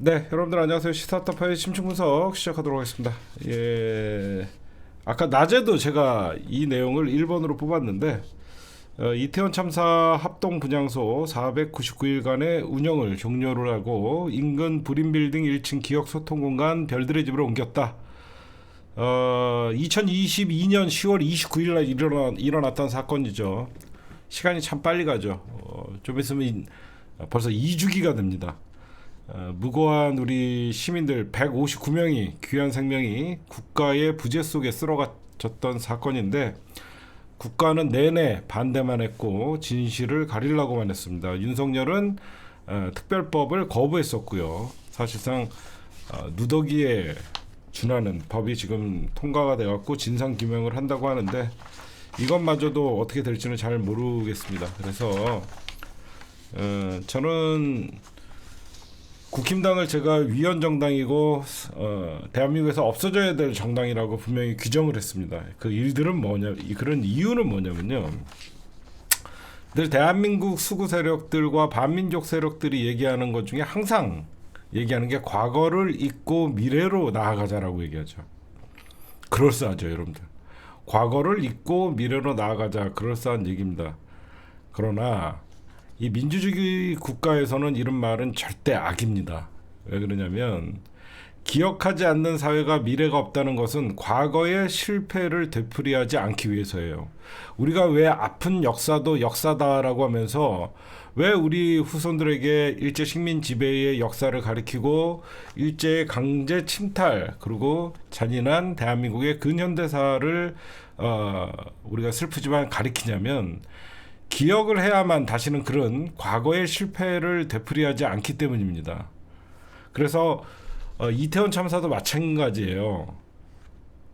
네, 여러분들 안녕하세요. 시사타파의 심층분석 시작하도록 하겠습니다. 예, 아까 낮에도 제가 이 내용을 1번으로 뽑았는데 이태원 참사 합동 분향소 499일간의 운영을 종료를 하고 인근 브림빌딩 1층 기억소통공간 별들의 집으로 옮겼다. 2022년 10월 29일 날 일어났던 사건이죠. 시간이 참 빨리 가죠. 좀 있으면 벌써 2주기가 됩니다. 무고한 우리 시민들 159명이 귀한 생명이 국가의 부재 속에 쓸어갇혔던 사건인데 국가는 내내 반대만 했고 진실을 가리려고만 했습니다. 윤석열은 특별법을 거부했었고요. 사실상 누더기에 준하는 법이 지금 통과가 돼갖고 진상규명을 한다고 하는데 이것마저도 어떻게 될지는 잘 모르겠습니다. 그래서 저는 국힘당을 제가 위헌 정당이고 대한민국에서 없어져야 될 정당이라고 분명히 규정을 했습니다. 그 일들은 뭐냐, 그런 이유는 뭐냐면요. 늘 대한민국 수구 세력들과 반민족 세력들이 얘기하는 것 중에 항상 얘기하는 게 과거를 잊고 미래로 나아가자라고 얘기하죠. 그럴싸하죠, 여러분들. 과거를 잊고 미래로 나아가자, 그럴싸한 얘기입니다. 그러나 이 민주주의 국가에서는 이런 말은 절대 악입니다. 왜 그러냐면 기억하지 않는 사회가 미래가 없다는 것은 과거의 실패를 되풀이하지 않기 위해서예요. 우리가 왜 아픈 역사도 역사다라고 하면서 왜 우리 후손들에게 일제 식민 지배의 역사를 가리키고 일제의 강제 침탈 그리고 잔인한 대한민국의 근현대사를 우리가 슬프지만 가리키냐면 기억을 해야만 다시는 그런 과거의 실패를 되풀이하지 않기 때문입니다. 그래서 이태원 참사도 마찬가지예요.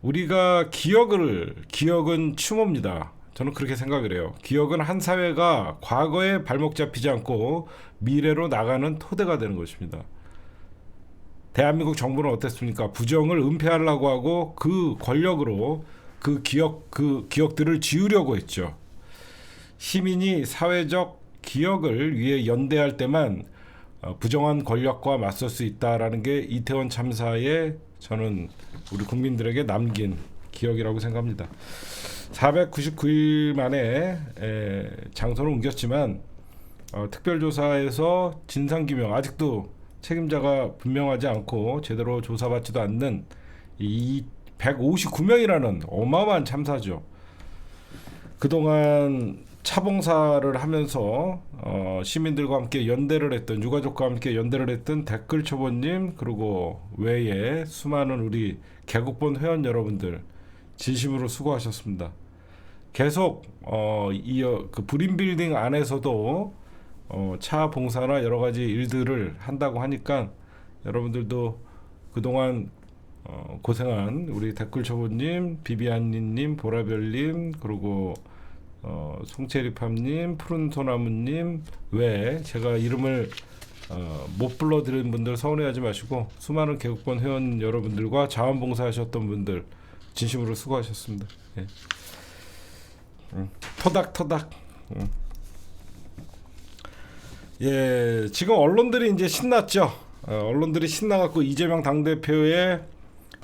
우리가 기억은 추모입니다. 저는 그렇게 생각을 해요. 기억은 한 사회가 과거에 발목 잡히지 않고 미래로 나가는 토대가 되는 것입니다. 대한민국 정부는 어땠습니까? 부정을 은폐하려고 하고 그 권력으로 그 기억들을 지우려고 했죠. 시민이 사회적 기억을 위해 연대할 때만 부정한 권력과 맞설 수 있다라는 게 이태원 참사에 저는 우리 국민들에게 남긴 기억이라고 생각합니다. 499일 만에 장소를 옮겼지만 특별조사에서 진상규명 아직도 책임자가 분명하지 않고 제대로 조사받지도 않는 이 159명이라는 어마어마한 참사죠. 그동안 차봉사를 하면서 시민들과 함께 연대를 했던 유가족과 함께 연대를 했던 댓글 초보님 그리고 외에 수많은 우리 개국본 회원 여러분들 진심으로 수고하셨습니다. 계속 그 브림빌딩 안에서도 차 봉사나 여러 가지 일들을 한다고 하니까 여러분들도 그동안 고생한 우리 댓글 초보님, 비비안님, 보라별님 그리고 송채리팜님, 푸른소나무님 외에 제가 이름을 못 불러드린 분들 서운해하지 마시고 수많은 개국본 회원 여러분들과 자원봉사하셨던 분들 진심으로 수고하셨습니다. 예. 토닥토닥. 예, 지금 언론들이 이제 신났죠. 언론들이 신나갖고 이재명 당대표의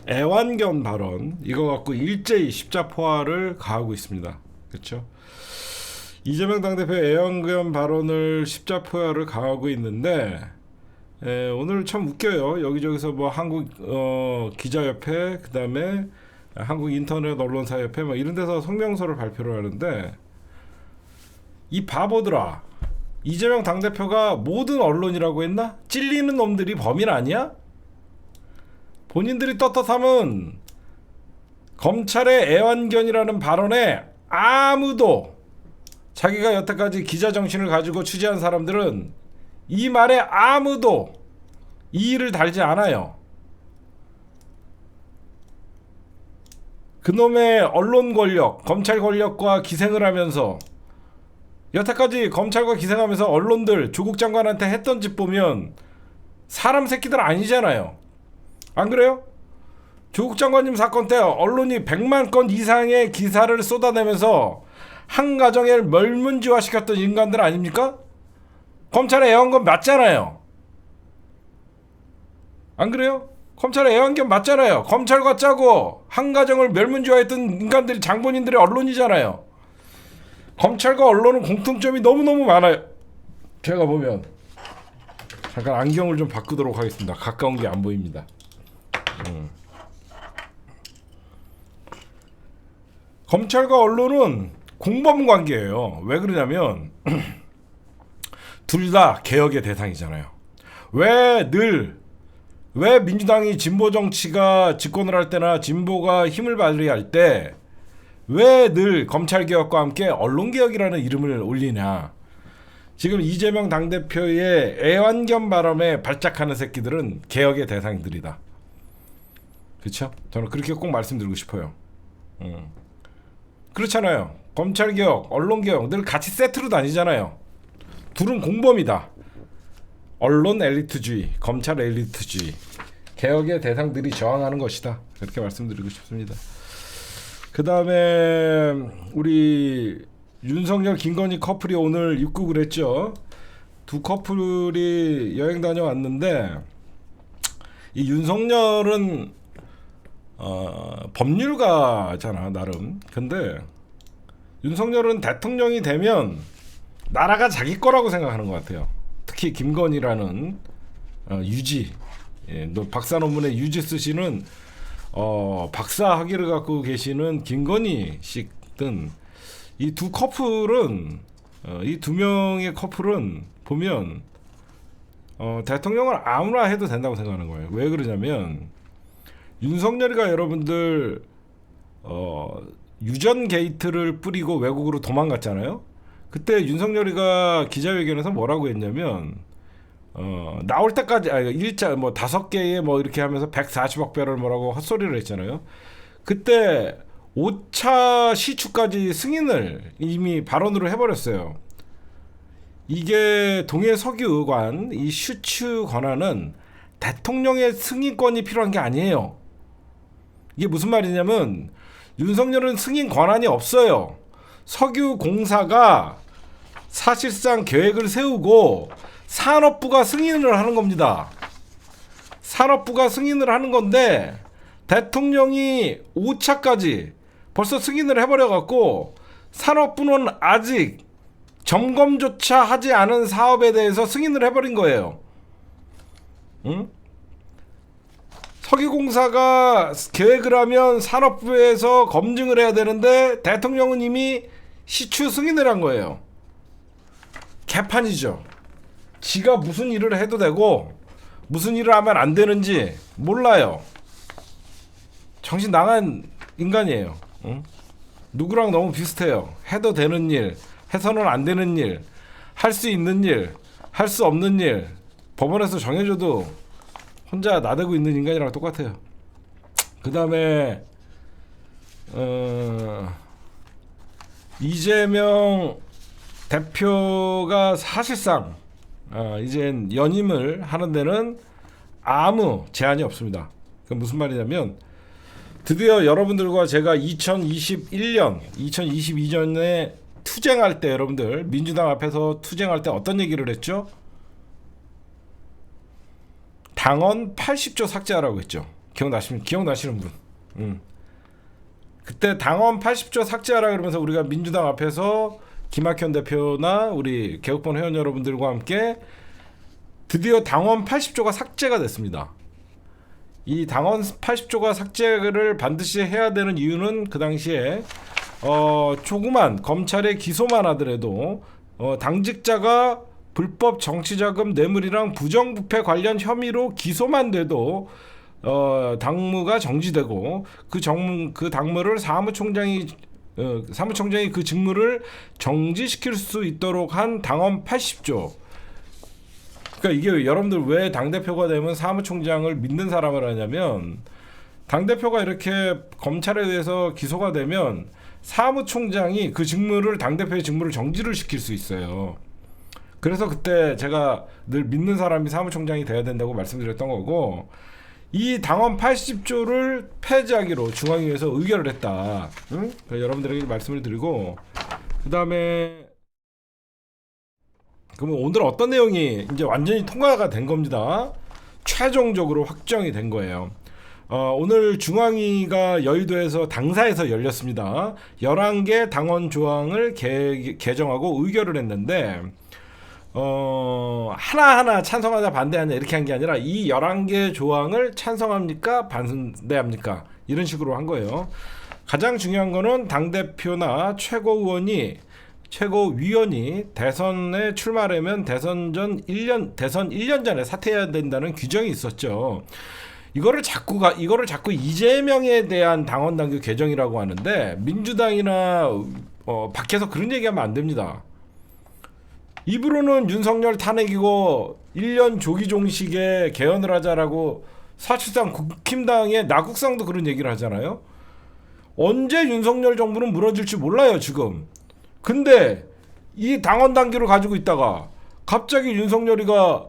애완견 발언 이거 갖고 일제히 십자포화를 가하고 있습니다. 그렇죠? 이재명 당대표의 애완견 발언을 십자포화를 가하고 있는데 오늘 참 웃겨요. 여기저기서 뭐 한국 기자협회 그다음에 한국 인터넷 언론사협회 뭐 이런 데서 성명서를 발표를 하는데 이 바보들아 이재명 당대표가 모든 언론이라고 했나? 찔리는 놈들이 범인 아니야? 본인들이 떳떳하면 검찰의 애완견이라는 발언에 아무도 자기가 여태까지 기자 정신을 가지고 취재한 사람들은 이 말에 아무도 이의를 달지 않아요. 그놈의 언론 권력, 검찰 권력과 기생을 하면서 여태까지 검찰과 기생하면서 언론들 조국 장관한테 했던 짓 보면 사람 새끼들 아니잖아요. 안 그래요? 조국 장관님 사건 때 언론이 100만 건 이상의 기사를 쏟아내면서 한 가정을 멸문지화시켰던 인간들 아닙니까? 검찰의 애완건 맞잖아요. 안 그래요? 검찰의 애완견 맞잖아요. 검찰과 짜고 한 가정을 멸문지화했던 인간들이 장본인들의 언론이잖아요. 검찰과 언론은 공통점이 너무너무 많아요. 제가 보면 잠깐 안경을 좀 바꾸도록 하겠습니다. 가까운 게 안 보입니다. 검찰과 언론은 공범 관계예요. 왜 그러냐면 둘 다 개혁의 대상이잖아요. 왜 민주당이 진보 정치가 집권을 할 때나 진보가 힘을 발휘할 때 왜 늘 검찰 개혁과 함께 언론 개혁이라는 이름을 올리냐? 지금 이재명 당대표의 애완견 발언에 발작하는 새끼들은 개혁의 대상들이다. 그렇죠? 저는 그렇게 꼭 말씀드리고 싶어요. 그렇잖아요. 검찰 개혁, 언론 개혁 늘 같이 세트로 다니잖아요. 둘은 공범이다. 언론 엘리트주의, 검찰 엘리트주의, 개혁의 대상들이 저항하는 것이다. 그렇게 말씀드리고 싶습니다. 그 다음에 우리 윤석열, 김건희 커플이 오늘 입국을 했죠. 두 커플이 여행 다녀왔는데 이 윤석열은 법률가잖아 나름. 근데 윤석열은 대통령이 되면 나라가 자기 거라고 생각하는 것 같아요. 특히 김건희라는 유지, 박사 논문에 유지 쓰시는 박사 학위를 갖고 계시는 김건희 씨든 이 두 커플은 이 두 명의 커플은 보면 대통령을 아무나 해도 된다고 생각하는 거예요. 왜 그러냐면 윤석열이가 여러분들 유전 게이트를 뿌리고 외국으로 도망갔잖아요. 그때 윤석열이가 기자회견에서 뭐라고 했냐면 나올 때까지 일자 뭐 5개의 뭐 이렇게 하면서 140억 배럴 뭐라고 헛소리를 했잖아요. 그때 5차 시추까지 승인을 이미 발언으로 해버렸어요. 이게 동해 석유관 이 시추 권한은 대통령의 승인권이 필요한 게 아니에요. 이게 무슨 말이냐면 윤석열은 승인 권한이 없어요. 석유공사가 사실상 계획을 세우고 산업부가 승인을 하는 겁니다. 산업부가 승인을 하는 건데 대통령이 5차까지 벌써 승인을 해버려갖고 산업부는 아직 점검조차 하지 않은 사업에 대해서 승인을 해버린 거예요. 응? 석유공사가 계획을 하면 산업부에서 검증을 해야 되는데 대통령은 이미 시추 승인을 한 거예요. 개판이죠. 지가 무슨 일을 해도 되고 무슨 일을 하면 안 되는지 몰라요. 정신 나간 인간이에요. 응? 누구랑 너무 비슷해요. 해도 되는 일, 해서는 안 되는 일, 할 수 있는 일, 할 수 없는 일 법원에서 정해줘도 혼자 나대고 있는 인간이랑 똑같아요. 그 다음에 이재명 대표가 사실상 이젠 연임을 하는 데는 아무 제한이 없습니다. 그 무슨 말이냐면 드디어 여러분들과 제가 2021년, 2022년에 투쟁할 때 여러분들 민주당 앞에서 투쟁할 때 어떤 얘기를 했죠? 당원 80조 삭제하라고 했죠. 기억나시는 분? 그때 당원 80조 삭제하라 그러면서 우리가 민주당 앞에서 김학현 대표나 우리 개혁본 회원 여러분들과 함께 드디어 당원 80조가 삭제가 됐습니다. 이 당원 80조가 삭제를 반드시 해야 되는 이유는 그 당시에 조그만 검찰의 기소만 하더라도 당직자가 불법 정치자금 뇌물이랑 부정부패 관련 혐의로 기소만 돼도 당무가 정지되고 그 당무를 사무총장이 그 직무를 정지시킬 수 있도록 한 당원 80조. 그러니까 이게 여러분들 왜 당대표가 되면 사무총장을 믿는 사람을 하냐면 당대표가 이렇게 검찰에 의해서 기소가 되면 사무총장이 그 직무를 당대표의 직무를 정지를 시킬 수 있어요. 그래서 그때 제가 늘 믿는 사람이 사무총장이 돼야 된다고 말씀드렸던 거고 이 당원 80조를 폐지하기로 중앙위에서 의결을 했다. 응? 여러분들에게 말씀을 드리고 그 다음에 그러면 오늘 어떤 내용이 이제 완전히 통과가 된 겁니다. 최종적으로 확정이 된 거예요. 오늘 중앙위가 여의도에서 당사에서 열렸습니다. 11개 당원 조항을 개정하고 의결을 했는데 하나하나 찬성하자 반대하냐 이렇게 한 게 아니라 이 11개 조항을 찬성합니까 반대합니까 이런 식으로 한 거예요. 가장 중요한 거는 당대표나 최고위원이 대선에 출마하려면 대선 1년 전에 사퇴해야 된다는 규정이 있었죠. 이거를 자꾸 이재명에 대한 당원 당규 개정이라고 하는데 민주당이나 밖에서 그런 얘기하면 안 됩니다. 입으로는 윤석열 탄핵이고 1년 조기 종식에 개헌을 하자라고 사실상 국힘당의 나국상도 그런 얘기를 하잖아요. 언제 윤석열 정부는 무너질지 몰라요 지금. 근데 이 당원 당규를 가지고 있다가 갑자기 윤석열이가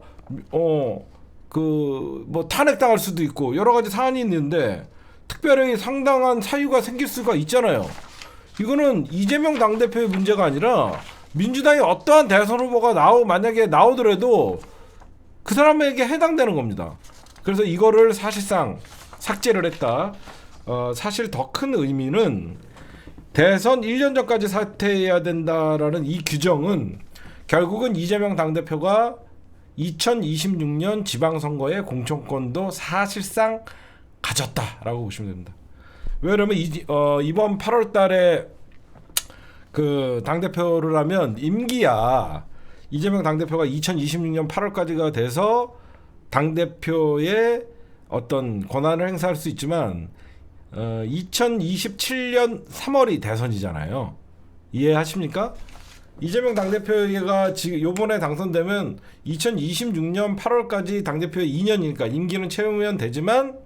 탄핵당할 수도 있고 여러 가지 사안이 있는데 특별히 상당한 사유가 생길 수가 있잖아요. 이거는 이재명 당대표의 문제가 아니라 민주당이 어떠한 대선 후보가 만약에 나오더라도 그 사람에게 해당되는 겁니다. 그래서 이거를 사실상 삭제를 했다. 사실 더 큰 의미는 대선 1년 전까지 사퇴해야 된다라는 이 규정은 결국은 이재명 당대표가 2026년 지방선거의 공천권도 사실상 가졌다라고 보시면 됩니다. 왜냐면 이번 8월 달에 그 당대표를 하면 임기야 이재명 당대표가 2026년 8월까지가 돼서 당대표의 어떤 권한을 행사할 수 있지만 2027년 3월이 대선이잖아요. 이해하십니까? 이재명 당대표가 지금 요번에 당선되면 2026년 8월까지 당대표의 2년이니까 임기는 채우면 되지만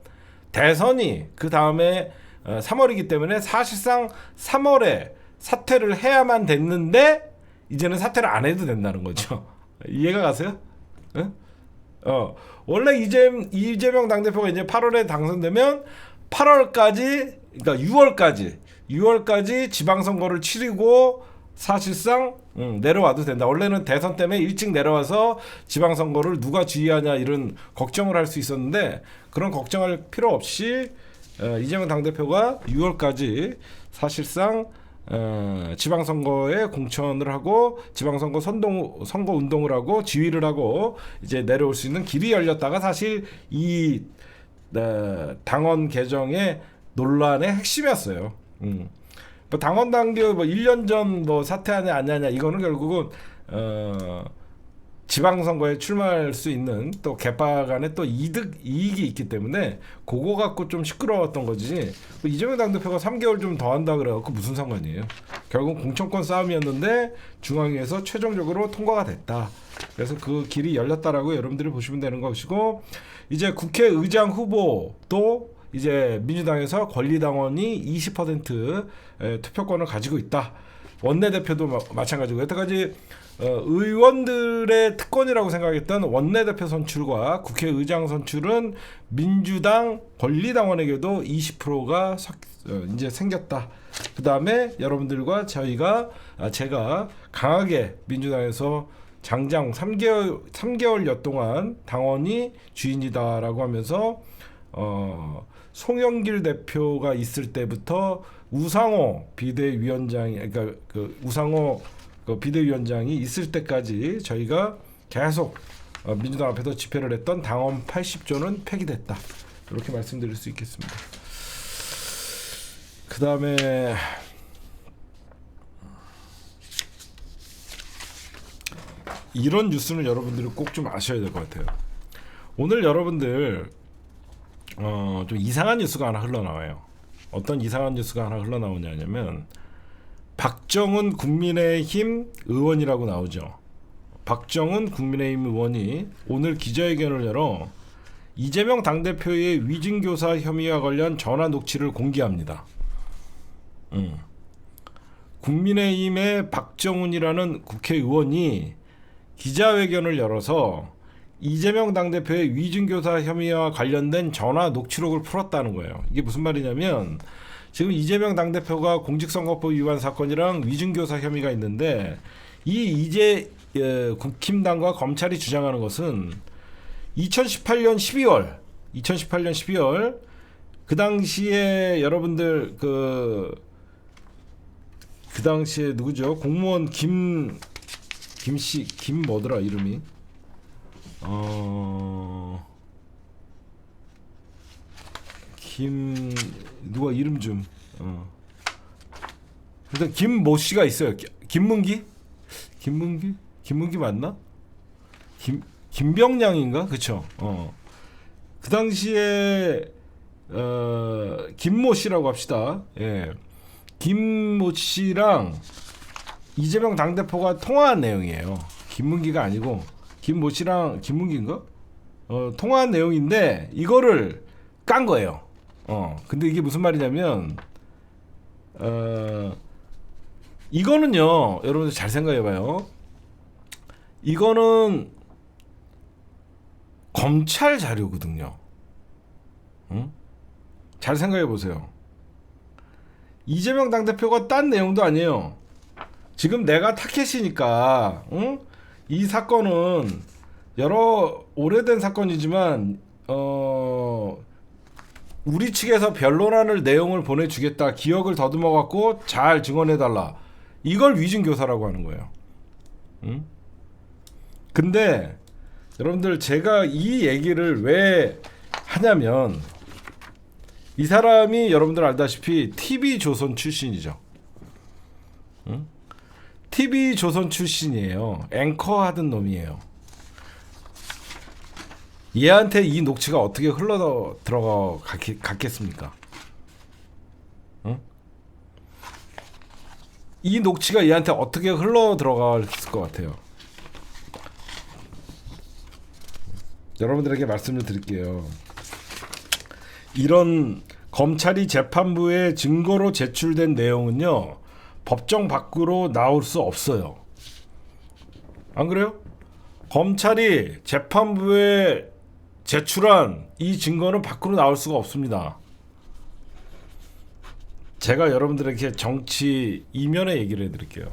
대선이 그 다음에 3월이기 때문에 사실상 3월에 사퇴를 해야만 됐는데 이제는 사퇴를 안 해도 된다는 거죠. 이해가 가세요? 응? 원래 이재명 당대표가 이제 8월에 당선되면 8월까지 그러니까 6월까지 지방선거를 치르고 사실상 내려와도 된다. 원래는 대선 때문에 일찍 내려와서 지방선거를 누가 지휘하냐 이런 걱정을 할 수 있었는데 그런 걱정할 필요 없이 이재명 당대표가 6월까지 사실상 지방선거에 공천을 하고 지방선거 선거 운동을 하고 지휘를 하고 이제 내려올 수 있는 길이 열렸다가 사실 이 당원 개정의 논란의 핵심이었어요. 당원 당규 1년 전 사퇴하냐 안 하냐 이거는 결국은 지방선거에 출마할 수 있는 또 개파 간의 또 이익이 있기 때문에 그거 갖고 좀 시끄러웠던 거지. 이재명 당대표가 3개월 좀 더 한다 그래갖고 무슨 상관이에요. 결국 공천권 싸움이었는데 중앙위에서 최종적으로 통과가 됐다. 그래서 그 길이 열렸다라고 여러분들이 보시면 되는 것이고 이제 국회의장 후보도 이제 민주당에서 권리당원이 20% 투표권을 가지고 있다. 원내대표도 마찬가지고 여태까지 의원들의 특권이라고 생각했던 원내대표 선출과 국회의장 선출은 민주당 권리당원에게도 20%가 이제 생겼다. 그 다음에 여러분들과 제가 강하게 민주당에서 장장 3개월여 동안 당원이 주인이다라고 하면서 송영길 대표가 있을 때부터 우상호 비대위원장이 그러니까 그 우상호 그 비대위원장이 있을 때까지 저희가 계속 민주당 앞에서 집회를 했던 당원 80조는 폐기됐다. 이렇게 말씀드릴 수 있겠습니다. 그 다음에 이런 뉴스는 여러분들이 꼭 좀 아셔야 될 것 같아요. 오늘 여러분들 좀 이상한 뉴스가 하나 흘러나와요. 어떤 이상한 뉴스가 하나 흘러나오냐면 박정훈 국민의힘 의원이라고 나오죠. 박정훈 국민의힘 의원이 오늘 기자회견을 열어 이재명 당대표의 위증교사 혐의와 관련 전화 녹취를 공개합니다. 국민의힘의 박정훈이라는 국회의원이 기자회견을 열어서 이재명 당대표의 위증교사 혐의와 관련된 전화 녹취록을 풀었다는 거예요. 이게 무슨 말이냐면 지금 이재명 당대표가 공직선거법 위반 사건이랑 위증교사 혐의가 있는데 국힘당과 검찰이 주장하는 것은 2018년 12월 그 당시에 여러분들 그 당시에 누구죠? 공무원 김씨 뭐더라 이름이? 누가 이름 좀 일단 김모 씨가 있어요. 김문기 맞나? 김병량인가? 그쵸? 그 당시에 김모 씨라고 합시다. 예. 김모 씨랑 이재명 당대표가 통화한 내용이에요. 김문기가 아니고 김모 씨랑 김문기인가? 통화한 내용인데 이거를 깐 거예요. 근데 이게 무슨 말이냐면 이거는요, 여러분들 잘 생각해봐요. 이거는 검찰 자료거든요. 잘 생각해보세요. 이재명 당대표가 딴 내용도 아니에요. 지금 내가 타켓이니까, 이 사건은 여러 오래된 사건이지만, 우리 측에서 변론안을 내용을 보내주겠다. 기억을 더듬어갖고 잘 증언해달라. 이걸 위증교사라고 하는 거예요. 근데 여러분들 제가 이 얘기를 왜 하냐면 이 사람이 여러분들 알다시피 TV조선 출신이죠. TV조선 출신이에요. 앵커 하던 놈이에요. 얘한테 이 녹취가 어떻게 흘러 갔겠습니까? 이 녹취가 얘한테 어떻게 흘러 들어갔을 것 같아요. 여러분들에게 말씀을 드릴게요. 이런 검찰이 재판부에 증거로 제출된 내용은요, 법정 밖으로 나올 수 없어요. 안 그래요? 검찰이 재판부에 제출한 이 증거는 밖으로 나올 수가 없습니다. 제가 여러분들에게 정치 이면의 얘기를 해드릴게요.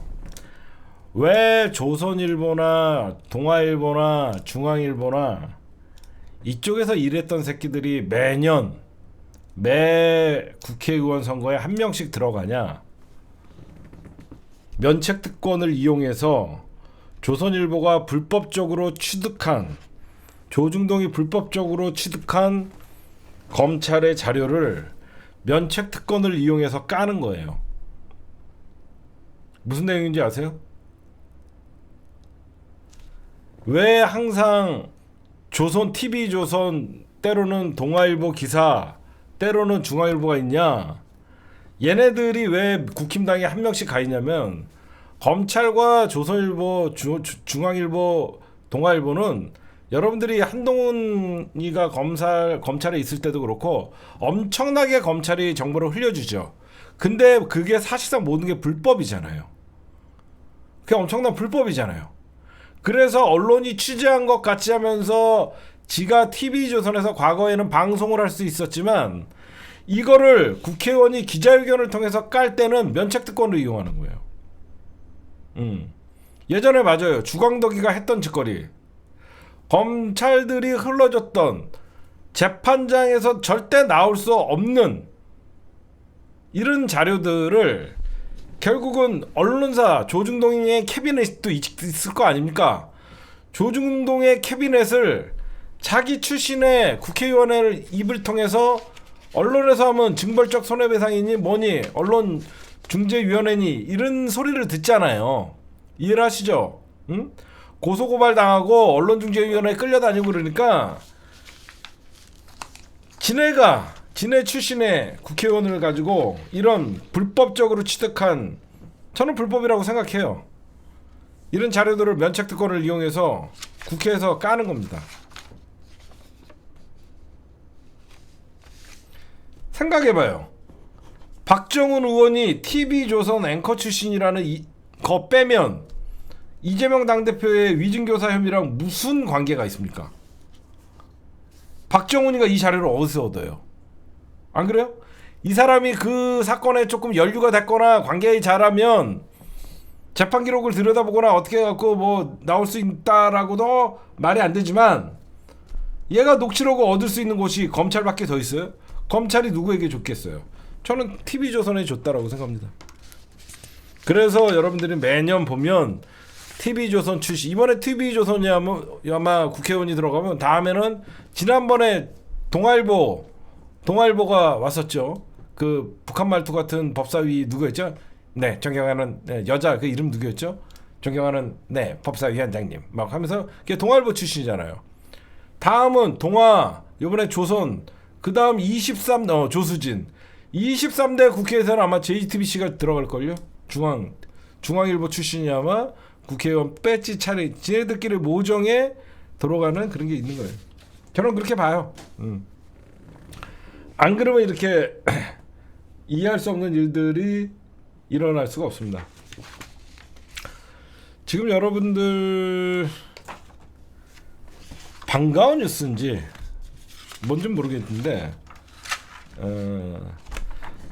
왜 조선일보나 동아일보나 중앙일보나 이쪽에서 일했던 새끼들이 매년 매 국회의원 선거에 한 명씩 들어가냐? 면책특권을 이용해서 조선일보가 불법적으로 취득한, 조중동이 불법적으로 취득한 검찰의 자료를 면책특권을 이용해서 까는 거예요. 무슨 내용인지 아세요? 왜 항상 조선, TV조선, 때로는 동아일보 기사, 때로는 중앙일보가 있냐? 얘네들이 왜 국힘당에 한 명씩 가 있냐면, 검찰과 조선일보, 중앙일보, 동아일보는 여러분들이 한동훈이가 검찰에 있을 때도 그렇고 엄청나게 검찰이 정보를 흘려주죠. 근데 그게 사실상 모든 게 불법이잖아요. 그게 엄청난 불법이잖아요. 그래서 언론이 취재한 것 같이 하면서 지가 TV조선에서 과거에는 방송을 할 수 있었지만 이거를 국회의원이 기자회견을 통해서 깔 때는 면책특권을 이용하는 거예요. 예전에 맞아요. 주광덕이가 했던 짓거리. 검찰들이 흘러줬던 재판장에서 절대 나올 수 없는 이런 자료들을 결국은 언론사 조중동의 캐비넷도 있을 거 아닙니까? 조중동의 캐비넷을 자기 출신의 국회의원의 입을 통해서 언론에서 하면 징벌적 손해배상이니 뭐니 언론중재위원회니 이런 소리를 듣잖아요. 이해를 하시죠? 응? 고소고발 당하고 언론중재위원회에 끌려다니고 그러니까 지네 출신의 국회의원을 가지고 이런 불법적으로 취득한, 저는 불법이라고 생각해요. 이런 자료들을 면책특권을 이용해서 국회에서 까는 겁니다. 생각해봐요. 박정훈 의원이 TV조선 앵커 출신이라는 거 빼면 이재명 당대표의 위증교사 혐의랑 무슨 관계가 있습니까? 박정훈이가 이 자료를 어디서 얻어요? 안 그래요? 이 사람이 그 사건에 조금 연루가 됐거나 관계가 잘하면 재판 기록을 들여다보거나 어떻게 해갖고 뭐 나올 수 있다라고도 말이 안 되지만 얘가 녹취록을 얻을 수 있는 곳이 검찰밖에 더 있어요? 검찰이 누구에게 줬겠어요? 저는 TV조선에 줬다라고 생각합니다. 그래서 여러분들이 매년 보면 TV조선 출신, 이번에 TV조선이 아마 국회의원이 들어가면 다음에는 지난번에 동아일보가 왔었죠. 그 북한 말투 같은 법사위 누구였죠? 네, 존경하는 여자 그 이름 누구였죠? 존경하는 법사위원장님 막 하면서 그게 동아일보 출신이잖아요. 다음은 동아, 이번에 조선, 그 다음 23 조수진, 23대 국회에서는 아마 JTBC가 들어갈걸요. 중앙일보 출신이 아마 국회의원 배지 차례, 지네들끼리 모정에 들어가는 그런 게 있는 거예요. 저는 그렇게 봐요. 안 그러면 이렇게 이해할 수 없는 일들이 일어날 수가 없습니다. 지금 여러분들 반가운 뉴스인지 뭔지 모르겠는데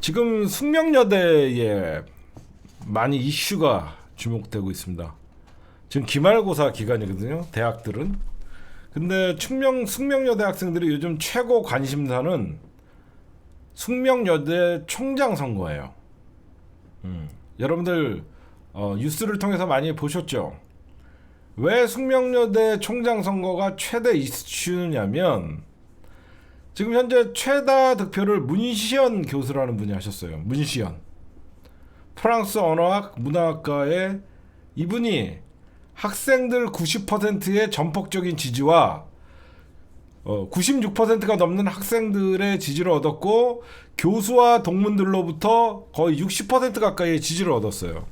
지금 숙명여대에 많이 이슈가 주목되고 있습니다. 지금 기말고사 기간이거든요. 대학들은. 근데 숙명여대 학생들이 요즘 최고 관심사는 숙명여대 총장 선거예요. 여러분들 뉴스를 통해서 많이 보셨죠? 왜 숙명여대 총장 선거가 최대 이슈냐면 지금 현재 최다 득표를 문시현 교수라는 분이 하셨어요. 문시현. 프랑스 언어학 문화학과의 이분이 학생들 90%의 전폭적인 지지와 96%가 넘는 학생들의 지지를 얻었고 교수와 동문들로부터 거의 60% 가까이의 지지를 얻었어요.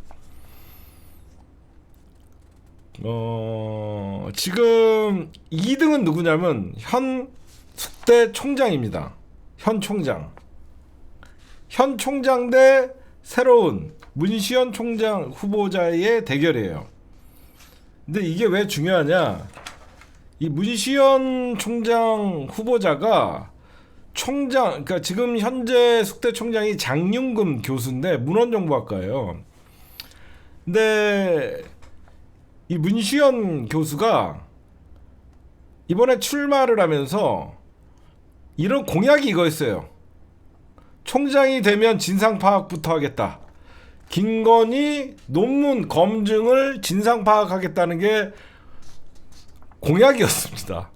지금 2등은 누구냐면 현 숙대 총장입니다. 현 총장 대 새로운 문시현 총장 후보자의 대결이에요. 근데 이게 왜 중요하냐? 이 문시현 총장 후보자가 그러니까 지금 현재 숙대 총장이 장윤금 교수인데 문헌정보학과예요. 근데 이 문시현 교수가 이번에 출마를 하면서 이런 공약이 이거였어요. 총장이 되면 진상 파악부터 하겠다. 김건희 논문 검증을 진상 파악하겠다는 게 공약이었습니다.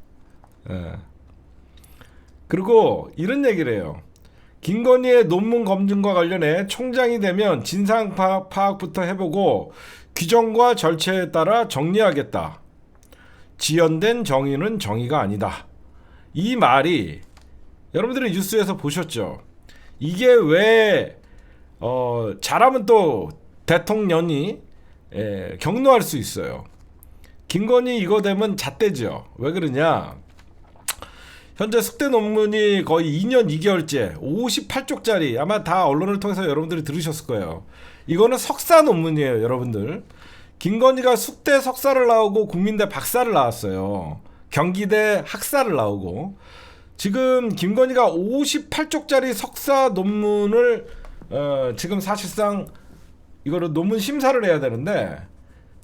예. 그리고 이런 얘기를 해요. 김건희의 논문 검증과 관련해 총장이 되면 진상 파악부터 해보고 규정과 절차에 따라 정리하겠다. 지연된 정의는 정의가 아니다. 이 말이 여러분들이 뉴스에서 보셨죠? 이게 왜 잘하면 또 대통령이 경로할 수 있어요. 김건희 이거 되면 잣대죠. 왜 그러냐? 현재 숙대 논문이 거의 2년 2개월째 58쪽짜리 아마 다 언론을 통해서 여러분들이 들으셨을 거예요. 이거는 석사 논문이에요, 여러분들. 김건희가 숙대 석사를 나오고 국민대 박사를 나왔어요. 경기대 학사를 나오고 지금 김건희가 58쪽짜리 석사 논문을 지금 사실상 이거를 논문 심사를 해야 되는데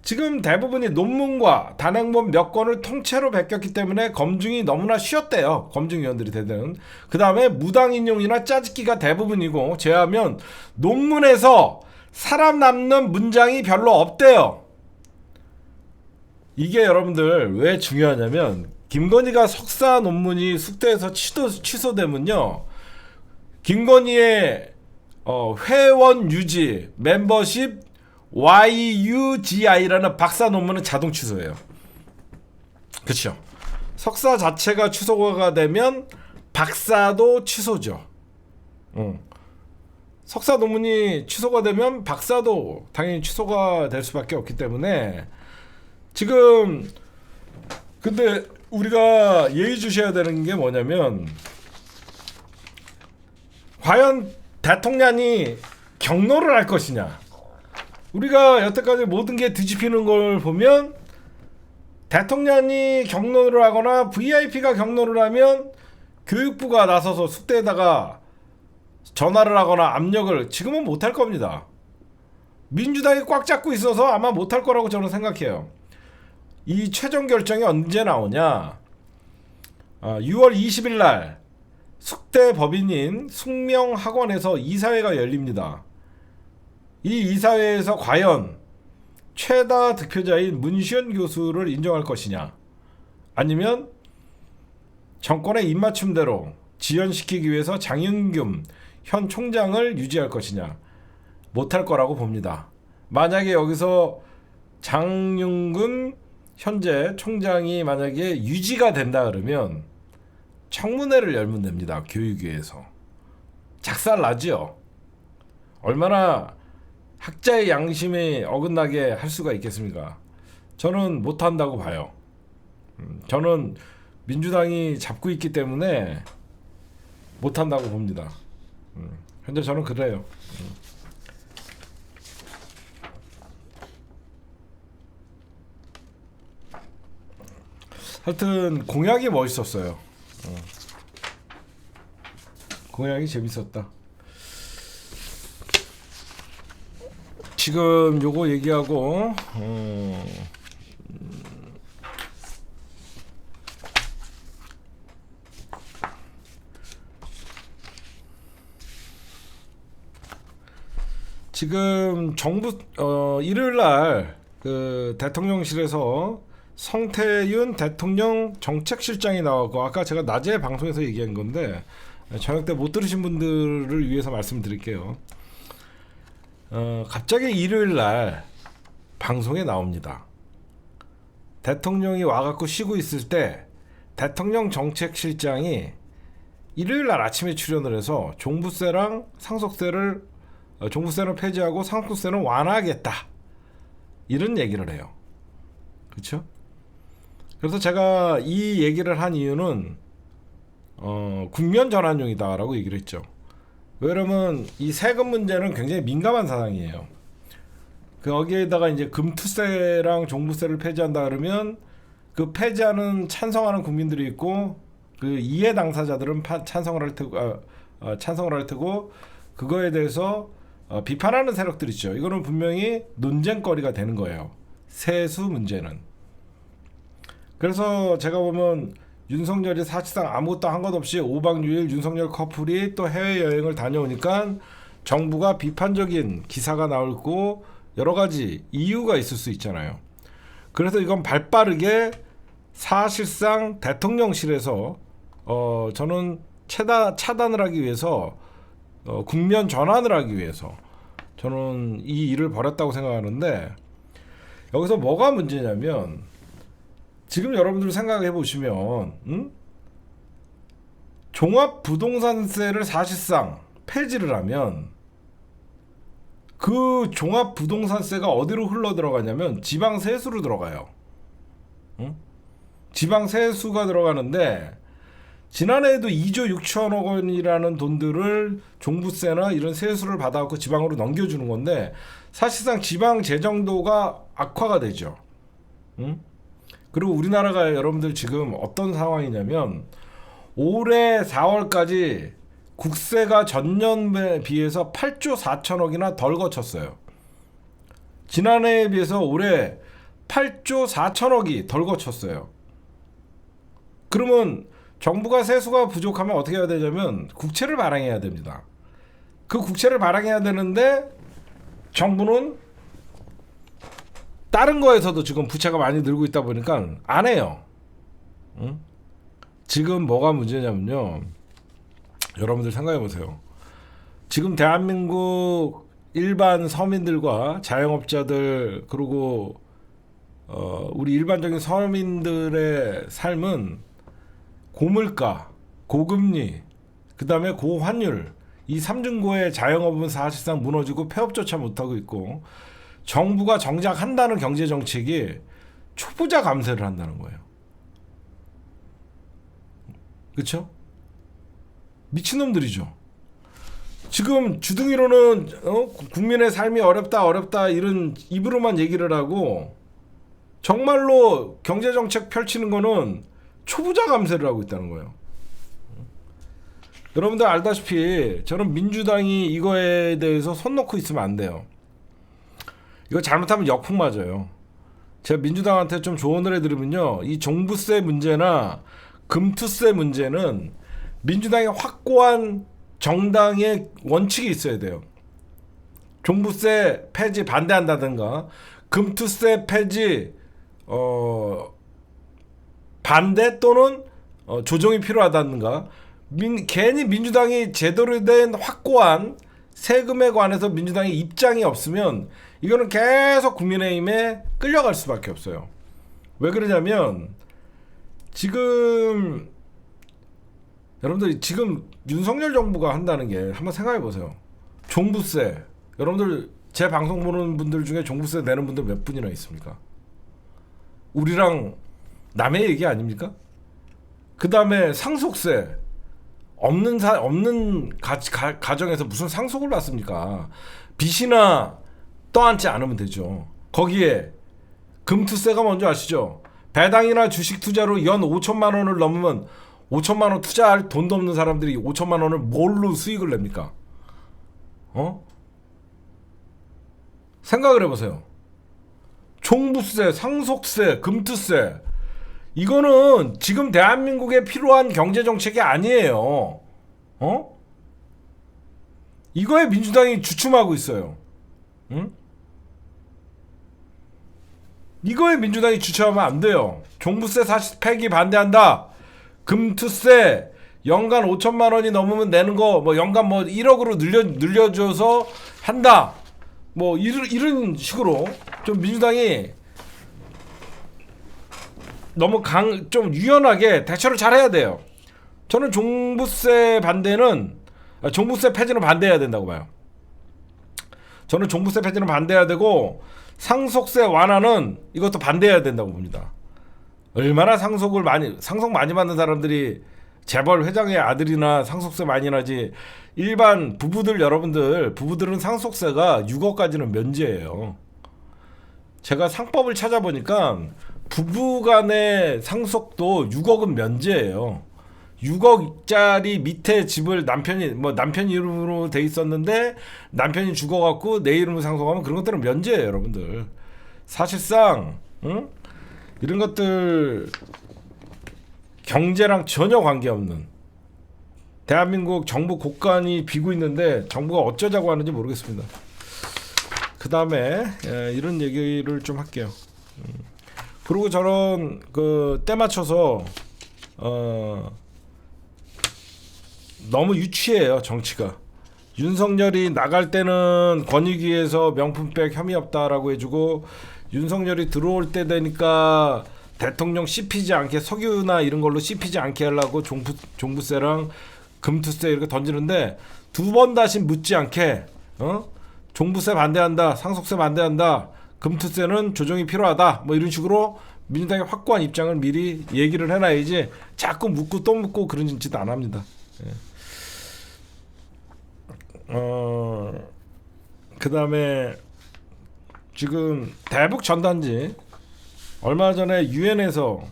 지금 대부분이 논문과 단행본 몇 건을 통째로 베꼈기 때문에 검증이 너무나 쉬웠대요. 검증위원들이 되든. 그 다음에 무당 인용이나 짜집기가 대부분이고 제하면 논문에서 사람 남는 문장이 별로 없대요. 이게 여러분들 왜 중요하냐면 김건희가 석사 논문이 숙대에서 취소되면요. 김건희의 회원 유지 멤버십 YUGI라는 박사 논문은 자동 취소예요. 그렇죠? 석사 자체가 취소가 되면 박사도 취소죠. 석사 논문이 취소가 되면 박사도 당연히 취소가 될 수밖에 없기 때문에 지금 근데 우리가 예의주시해야 되는 게 뭐냐면 과연 대통령이 경로를 할 것이냐. 우리가 여태까지 모든 게 뒤집히는 걸 보면 대통령이 경로를 하거나 VIP가 경로를 하면 교육부가 나서서 숙대에다가 전화를 하거나 압력을 지금은 못할 겁니다. 민주당이 꽉 잡고 있어서 아마 못할 거라고 저는 생각해요. 이 최종 결정이 언제 나오냐? 6월 20일 날 숙대 법인인 숙명학원에서 이사회가 열립니다. 이 이사회에서 과연 최다 득표자인 문시현 교수를 인정할 것이냐, 아니면 정권의 입맞춤대로 지연시키기 위해서 장윤겸 현 총장을 유지할 것이냐, 못할 거라고 봅니다. 만약에 여기서 장윤금 현재 총장이 만약에 유지가 된다 그러면 청문회를 열면 됩니다. 교육위에서. 작살나죠. 얼마나 학자의 양심에 어긋나게 할 수가 있겠습니까? 저는 못한다고 봐요. 저는 민주당이 잡고 있기 때문에 못한다고 봅니다. 현재 저는 그래요. 하여튼 공약이 멋있었어요. 공약이 재밌었다. 지금 요거 얘기하고 지금 정부 일요일 날 그 대통령실에서 성태윤 대통령 정책실장이 나왔고, 아까 제가 낮에 방송에서 얘기한 건데 저녁 때 못 들으신 분들을 위해서 말씀드릴게요. 갑자기 일요일 날 방송에 나옵니다. 대통령이 와갖고 쉬고 있을 때 대통령 정책실장이 일요일 날 아침에 출연을 해서 종부세랑 상속세를 종부세는 폐지하고 상속세는 완화하겠다, 이런 얘기를 해요. 그렇죠? 그래서 제가 이 얘기를 한 이유는 국면 전환용이다라고 얘기를 했죠. 왜냐면 이 세금 문제는 굉장히 민감한 사항이에요. 거기에다가 이제 금투세랑 종부세를 폐지한다 그러면 그 폐지하는 찬성하는 국민들이 있고 그 이해 당사자들은 찬성을 할 테고 그거에 대해서 비판하는 세력들이 있죠. 이거는 분명히 논쟁거리가 되는 거예요. 세수 문제는. 그래서 제가 보면 윤석열이 사실상 아무것도 한 것 없이 5박 6일 윤석열 커플이 또 해외여행을 다녀오니까 정부가 비판적인 기사가 나오고 여러 가지 이유가 있을 수 있잖아요. 그래서 이건 발빠르게 사실상 대통령실에서 저는 차단을 하기 위해서 국면 전환을 하기 위해서 저는 이 일을 벌였다고 생각하는데, 여기서 뭐가 문제냐면 지금 여러분들 생각해 보시면 종합부동산세를 사실상 폐지를 하면 그 종합부동산세가 어디로 흘러 들어가냐면 지방세수로 들어가요. 지방세수가 들어가는데 지난해에도 2조 6천억 원이라는 돈들을 종부세나 이런 세수를 받아갖고 지방으로 넘겨주는 건데 사실상 지방 재정도가 악화가 되죠. 그리고 우리나라가 여러분들 지금 어떤 상황이냐면 올해 4월까지 국세가 전년에 비해서 8조 4천억이나 덜 거쳤어요. 지난해에 비해서 올해 8조 4천억이 덜 거쳤어요. 그러면 정부가 세수가 부족하면 어떻게 해야 되냐면 국채를 발행해야 됩니다. 그 국채를 발행해야 되는데 정부는 다른 거에서도 지금 부채가 많이 늘고 있다 보니까 안 해요. 지금 뭐가 문제냐면요. 여러분들 생각해 보세요. 지금 대한민국 일반 서민들과 자영업자들 그리고 우리 일반적인 서민들의 삶은 고물가, 고금리, 그 다음에 고환율, 이 삼중고의 자영업은 사실상 무너지고 폐업조차 못하고 있고 정부가 정작 한다는 경제정책이 초부자 감세를 한다는 거예요. 그렇죠? 미친놈들이죠. 지금 주둥이로는 국민의 삶이 어렵다 이런 입으로만 얘기를 하고 정말로 경제정책 펼치는 거는 초부자 감세를 하고 있다는 거예요. 여러분들 알다시피 저는 민주당이 이거에 대해서 손 놓고 있으면 안 돼요. 이거 잘못하면 역풍 맞아요. 제가 민주당한테 좀 조언을 해드리면요, 이 종부세 문제나 금투세 문제는 민주당의 확고한 정당의 원칙이 있어야 돼요. 종부세 폐지 반대한다든가 금투세 폐지 반대 또는 조정이 필요하다든가 괜히 민주당이 제대로 된 확고한 세금에 관해서 민주당의 입장이 없으면 이거는 계속 국민의힘에 끌려갈 수밖에 없어요. 왜 그러냐면 지금 여러분들 지금 윤석열 정부가 한다는 게 한번 생각해 보세요. 종부세, 여러분들 제 방송 보는 분들 중에 종부세 내는 분들 몇 분이나 있습니까? 우리랑 남의 얘기 아닙니까? 그 다음에 상속세 없는 가정에서 무슨 상속을 받습니까? 빚이나 떠안지 않으면 되죠. 거기에 금투세가 뭔지 아시죠? 배당이나 주식 투자로 연 5천만 원을 넘으면 5천만 원 투자할 돈도 없는 사람들이 5천만 원을 뭘로 수익을 냅니까? 생각을 해보세요. 종부세, 상속세, 금투세 이거는 지금 대한민국에 필요한 경제정책이 아니에요. 이거에 민주당이 주춤하고 있어요. 응? 이거에 민주당이 주춤하면 안 돼요. 종부세 사실 폐기 반대한다. 금투세 연간 5천만 원이 넘으면 내는 거 뭐 연간 뭐 1억으로 늘려줘서 한다. 뭐 이런 식으로 좀 민주당이 너무 좀 유연하게 대처를 잘 해야 돼요. 저는 종부세 폐지는 반대해야 된다고 봐요. 저는 종부세 폐지는 반대해야 되고 상속세 완화는 이것도 반대해야 된다고 봅니다. 얼마나 상속 많이 받는 사람들이 재벌 회장의 아들이나 상속세 많이 나지. 일반 부부들은 상속세가 6억까지는 면제예요. 제가 상법을 찾아보니까 부부간의 상속도 6억은 면제예요. 6억짜리 밑에 집을 남편 이름으로 돼 있었는데 남편이 죽어갖고 내 이름으로 상속하면 그런 것들은 면제예요, 여러분들. 사실상 이런 것들 경제랑 전혀 관계없는 대한민국 정부 곳간이 비고 있는데 정부가 어쩌자고 하는지 모르겠습니다. 그 다음에 이런 얘기를 좀 할게요. 그리고 저런 때 맞춰서 너무 유치해요, 정치가. 윤석열이 나갈 때는 권익위에서 명품백 혐의 없다라고 해주고 윤석열이 들어올 때 되니까 대통령 씹히지 않게 석유나 이런 걸로 씹히지 않게 하려고 종부세랑 금투세 이렇게 던지는데 두 번 다시 묻지 않게 종부세 반대한다, 상속세 반대한다, 금투세는 조정이 필요하다 뭐 이런 식으로 민주당의 확고한 입장을 미리 얘기를 해놔야지 자꾸 묻고 또 묻고 그런 짓 안 합니다. 그 다음에 지금 대북 전단지 얼마 전에 유엔에서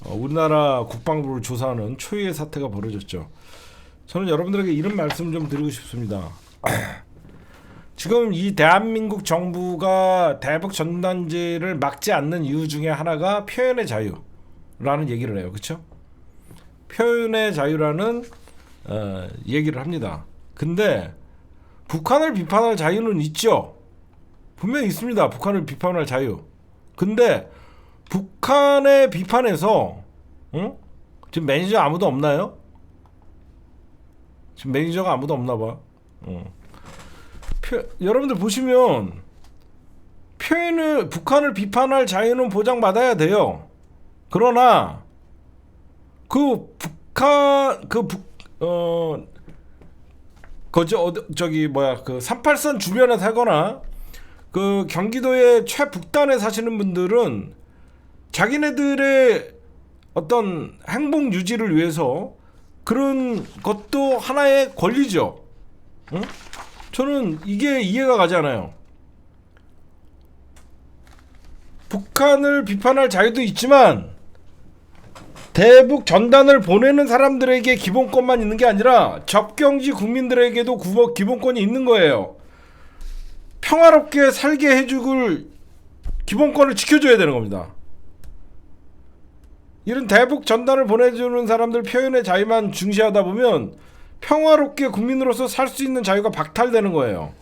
우리나라 국방부를 조사하는 초유의 사태가 벌어졌죠. 저는 여러분들에게 이런 말씀을 좀 드리고 싶습니다. 지금 이 대한민국 정부가 대북 전단지를 막지 않는 이유 중에 하나가 표현의 자유라는 얘기를 해요. 그렇죠? 표현의 자유라는 얘기를 합니다. 근데 북한을 비판할 자유는 있죠. 분명히 있습니다. 북한을 비판할 자유. 근데 북한의 비판에서 지금 매니저 아무도 없나요? 지금 매니저가 아무도 없나 봐. 여러분들 보시면 북한을 비판할 자유는 보장받아야 돼요. 그러나 그 북한 저기 38선 주변에 살거나 그 경기도의 최북단에 사시는 분들은 자기네들의 어떤 행복 유지를 위해서 그런 것도 하나의 권리죠. 저는 이게 이해가 가지 않아요. 북한을 비판할 자유도 있지만 대북 전단을 보내는 사람들에게 기본권만 있는 게 아니라 접경지 국민들에게도 기본권이 있는 거예요. 평화롭게 살게 해줄 기본권을 지켜줘야 되는 겁니다. 이런 대북 전단을 보내주는 사람들 표현의 자유만 중시하다 보면 평화롭게 국민으로서 살 수 있는 자유가 박탈되는 거예요.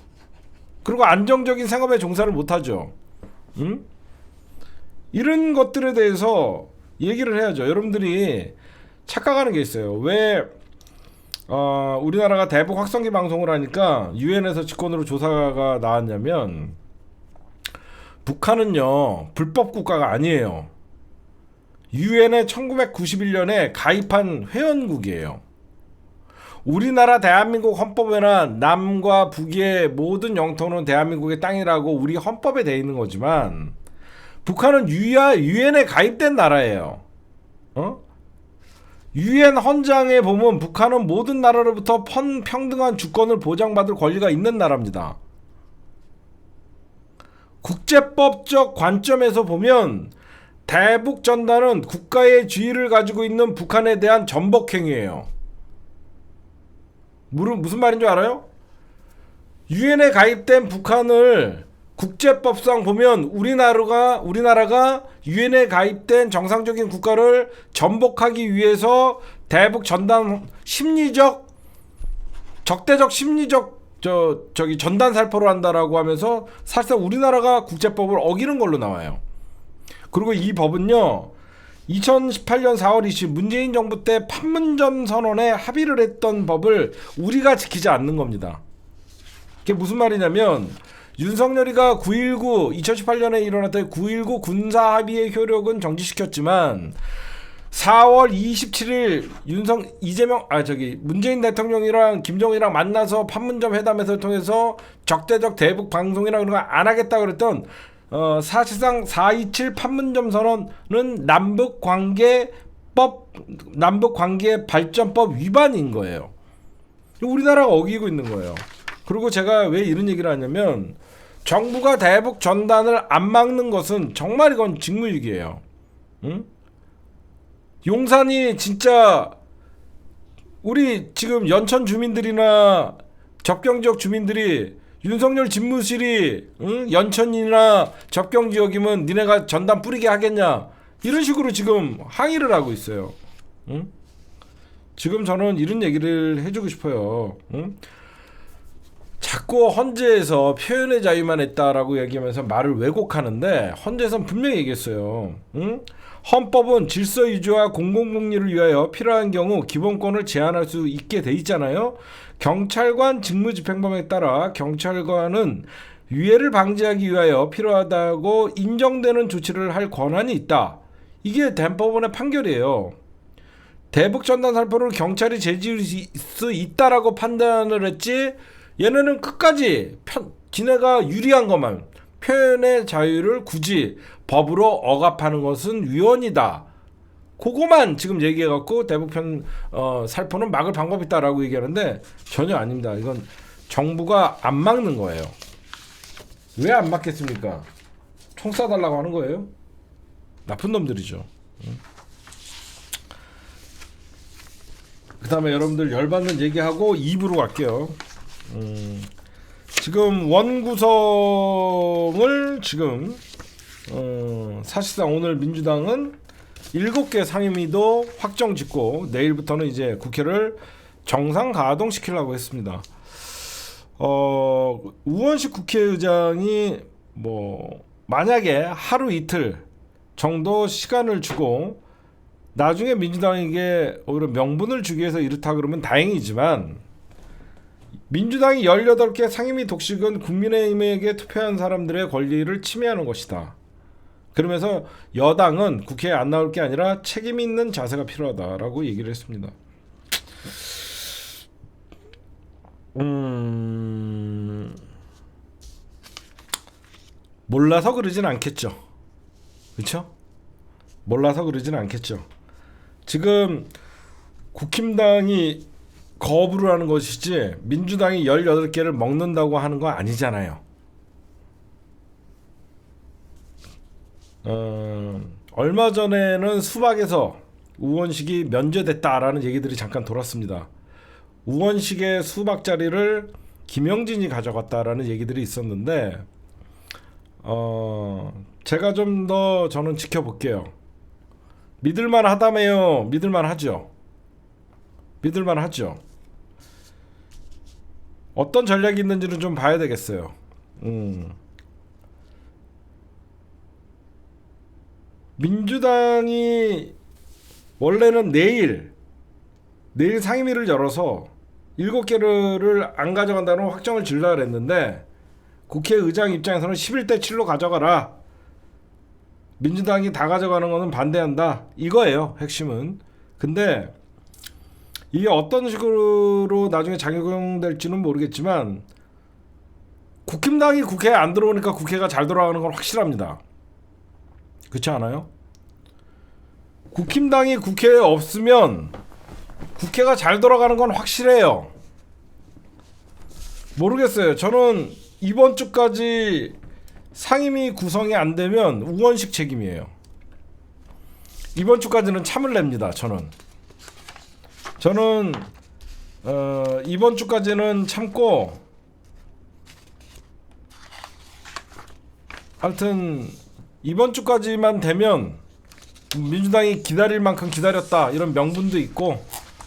그리고 안정적인 생업에 종사를 못하죠. 응? 이런 것들에 대해서 얘기를 해야죠. 여러분들이 착각하는 게 있어요. 왜 우리나라가 대북 확성기 방송을 하니까 유엔에서 직권으로 조사가 나왔냐면, 북한은요 불법 국가가 아니에요. 유엔에 1991년에 가입한 회원국이에요. 우리나라 대한민국 헌법에나 남과 북의 모든 영토는 대한민국의 땅이라고 우리 헌법에 돼 있는 거지만, 북한은 유엔에 가입된 나라예요. 유엔 헌장에 보면 북한은 모든 나라로부터 평등한 주권을 보장받을 권리가 있는 나라입니다. 국제법적 관점에서 보면 대북 전단은 국가의 지위를 가지고 있는 북한에 대한 전복행위예요. 무슨 말인 줄 알아요? 유엔에 가입된 북한을 국제법상 보면 우리나라가 유엔에 가입된 정상적인 국가를 전복하기 위해서 대북 전단 적대적 심리적 전단 살포를 한다라고 하면서 사실상 우리나라가 국제법을 어기는 걸로 나와요. 그리고 이 법은요 2018년 4월 20일 문재인 정부 때 판문점 선언에 합의를 했던 법을 우리가 지키지 않는 겁니다. 그게 무슨 말이냐면, 윤석열이가 2018년에 일어났던 9.19 군사 합의의 효력은 정지시켰지만 4월 27일 문재인 대통령이랑 김정일이랑 만나서 판문점 회담에서 통해서 적대적 대북 방송이나 그런 거 안 하겠다 그랬던 사실상 4.27 판문점 선언은 남북관계 발전법 위반인 거예요. 우리나라가 어기고 있는 거예요. 그리고 제가 왜 이런 얘기를 하냐면, 정부가 대북 전단을 안 막는 것은 정말 이건 직무유기예요. 응? 용산이 진짜 우리 지금 연천 주민들이나 접경지역 주민들이 윤석열 집무실이 연천이나 접경지역이면 니네가 전단 뿌리게 하겠냐, 이런 식으로 지금 항의를 하고 있어요. 지금 저는 이런 얘기를 해주고 싶어요. 자꾸 헌재에서 표현의 자유만 했다라고 얘기하면서 말을 왜곡하는데, 헌재에서는 분명히 얘기했어요. 헌법은 질서 유지와 공공복리를 위하여 필요한 경우 기본권을 제한할 수 있게 돼 있잖아요. 경찰관 직무집행범에 따라 경찰관은 위해를 방지하기 위하여 필요하다고 인정되는 조치를 할 권한이 있다. 이게 대법원의 판결이에요. 대북 전단 살포를 경찰이 제지할 수 있다라고 판단을 했지, 얘네는 끝까지 지네가 유리한 것만, 표현의 자유를 굳이 법으로 억압하는 것은 위헌이다. 그거만 지금 얘기해갖고 대북 살포는 막을 방법이 있다라고 얘기하는데 전혀 아닙니다. 이건 정부가 안 막는 거예요. 왜 안 막겠습니까? 총 쏴달라고 하는 거예요? 나쁜 놈들이죠. 그 다음에 여러분들 열받는 얘기하고 2부로 갈게요. 지금 원구성을 지금 사실상 오늘 민주당은 7개 상임위도 확정 짓고 내일부터는 이제 국회를 정상 가동시키려고 했습니다. 우원식 국회의장이 만약에 하루 이틀 정도 시간을 주고 나중에 민주당에게 오히려 명분을 주기 위해서 이렇다 그러면 다행이지만, 민주당이 18개 상임위 독식은 국민의힘에게 투표한 사람들의 권리를 침해하는 것이다. 그러면서 여당은 국회에 안 나올 게 아니라 책임 있는 자세가 필요하다라고 얘기를 했습니다. 몰라서 그러진 않겠죠. 그렇죠? 몰라서 그러진 않겠죠. 지금 국힘당이 거부를 하는 것이지 민주당이 18개를 먹는다고 하는 거 아니잖아요. 얼마 전에는 수박에서 우원식이 면제됐다라는 얘기들이 잠깐 돌았습니다. 우원식의 수박 자리를 김영진이 가져갔다라는 얘기들이 있었는데, 제가 좀 더 저는 지켜볼게요. 믿을만 하다며요. 믿을만 하죠. 믿을만 하죠. 어떤 전략이 있는지는 좀 봐야 되겠어요. 민주당이 원래는 내일 상임위를 열어서 7개를 안 가져간다는 확정을 지으려고 했는데 국회의장 입장에서는 11대 7로 가져가라. 민주당이 다 가져가는 거는 반대한다. 이거예요. 핵심은. 근데 이게 어떤 식으로 나중에 작용될지는 모르겠지만 국힘당이 국회에 안 들어오니까 국회가 잘 돌아가는 건 확실합니다. 그렇지 않아요? 국힘당이 국회에 없으면 국회가 잘 돌아가는 건 확실해요. 모르겠어요. 저는 이번 주까지 상임위 구성이 안 되면 우원식 책임이에요. 이번 주까지는 참을 냅니다. 저는 이번 주까지는 참고, 하여튼 이번 주까지만 되면 민주당이 기다릴 만큼 기다렸다 이런 명분도 있고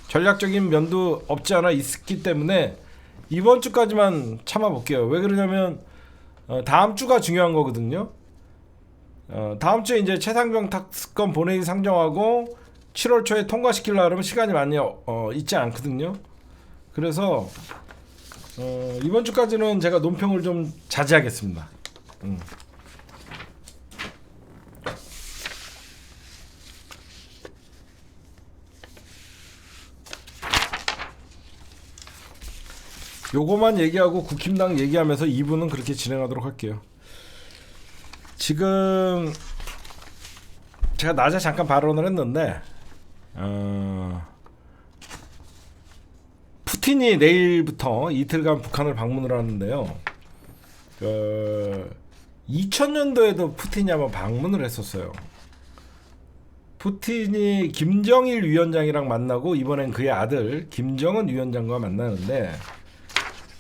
전략적인 면도 없지 않아 있기 때문에 이번 주까지만 참아볼게요. 왜 그러냐면 다음 주가 중요한 거거든요. 다음 주에 이제 최상병 특검 본회의 상정하고 7월 초에 통과시키려고 하면 시간이 많이 있지 않거든요. 그래서 이번 주까지는 제가 논평을 좀 자제하겠습니다. 요거만 얘기하고 국힘당 얘기하면서 2부는 그렇게 진행하도록 할게요. 지금 제가 낮에 잠깐 발언을 했는데 푸틴이 내일부터 이틀간 북한을 방문을 하는데요. 2000년도에도 푸틴이 한번 방문을 했었어요. 푸틴이 김정일 위원장이랑 만나고 이번엔 그의 아들 김정은 위원장과 만나는데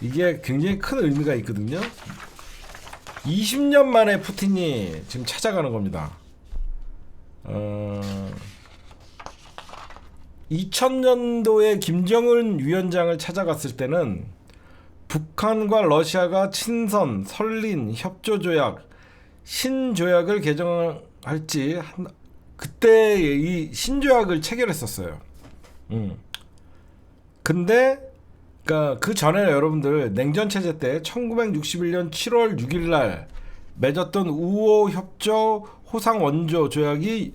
이게 굉장히 큰 의미가 있거든요. 20년 만에 푸틴이 지금 찾아가는 겁니다. 2000년도에 김정은 위원장을 찾아갔을 때는 북한과 러시아가 친선, 설린, 협조조약, 신조약을 개정할지 그때 이 신조약을 체결했었어요. 근데 그러니까 그 전에 여러분들 냉전 체제 때 1961년 7월 6일 날 맺었던 우호 협조 호상 원조 조약이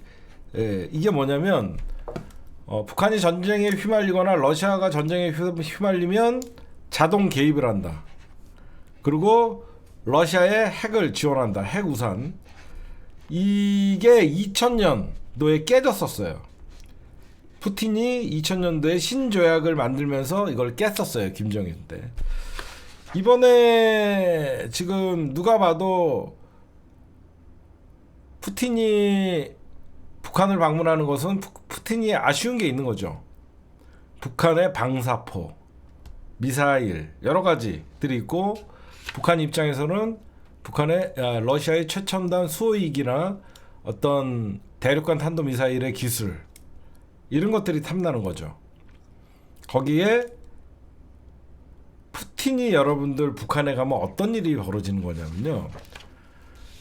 이게 뭐냐면 북한이 전쟁에 휘말리거나 러시아가 전쟁에 휘말리면 자동 개입을 한다. 그리고 러시아의 핵을 지원한다. 핵 우산. 이게 2000년도에 깨졌었어요. 푸틴이 2000년도에 신조약을 만들면서 이걸 깼었어요. 김정일 때. 이번에 지금 누가 봐도 푸틴이 북한을 방문하는 것은 푸틴이 아쉬운 게 있는 거죠. 북한의 방사포, 미사일 여러 가지들이 있고 북한 입장에서는 러시아의 최첨단 수호익이나 어떤 대륙간 탄도미사일의 기술 이런 것들이 탐나는 거죠. 거기에 푸틴이 여러분들 북한에 가면 어떤 일이 벌어지는 거냐면요.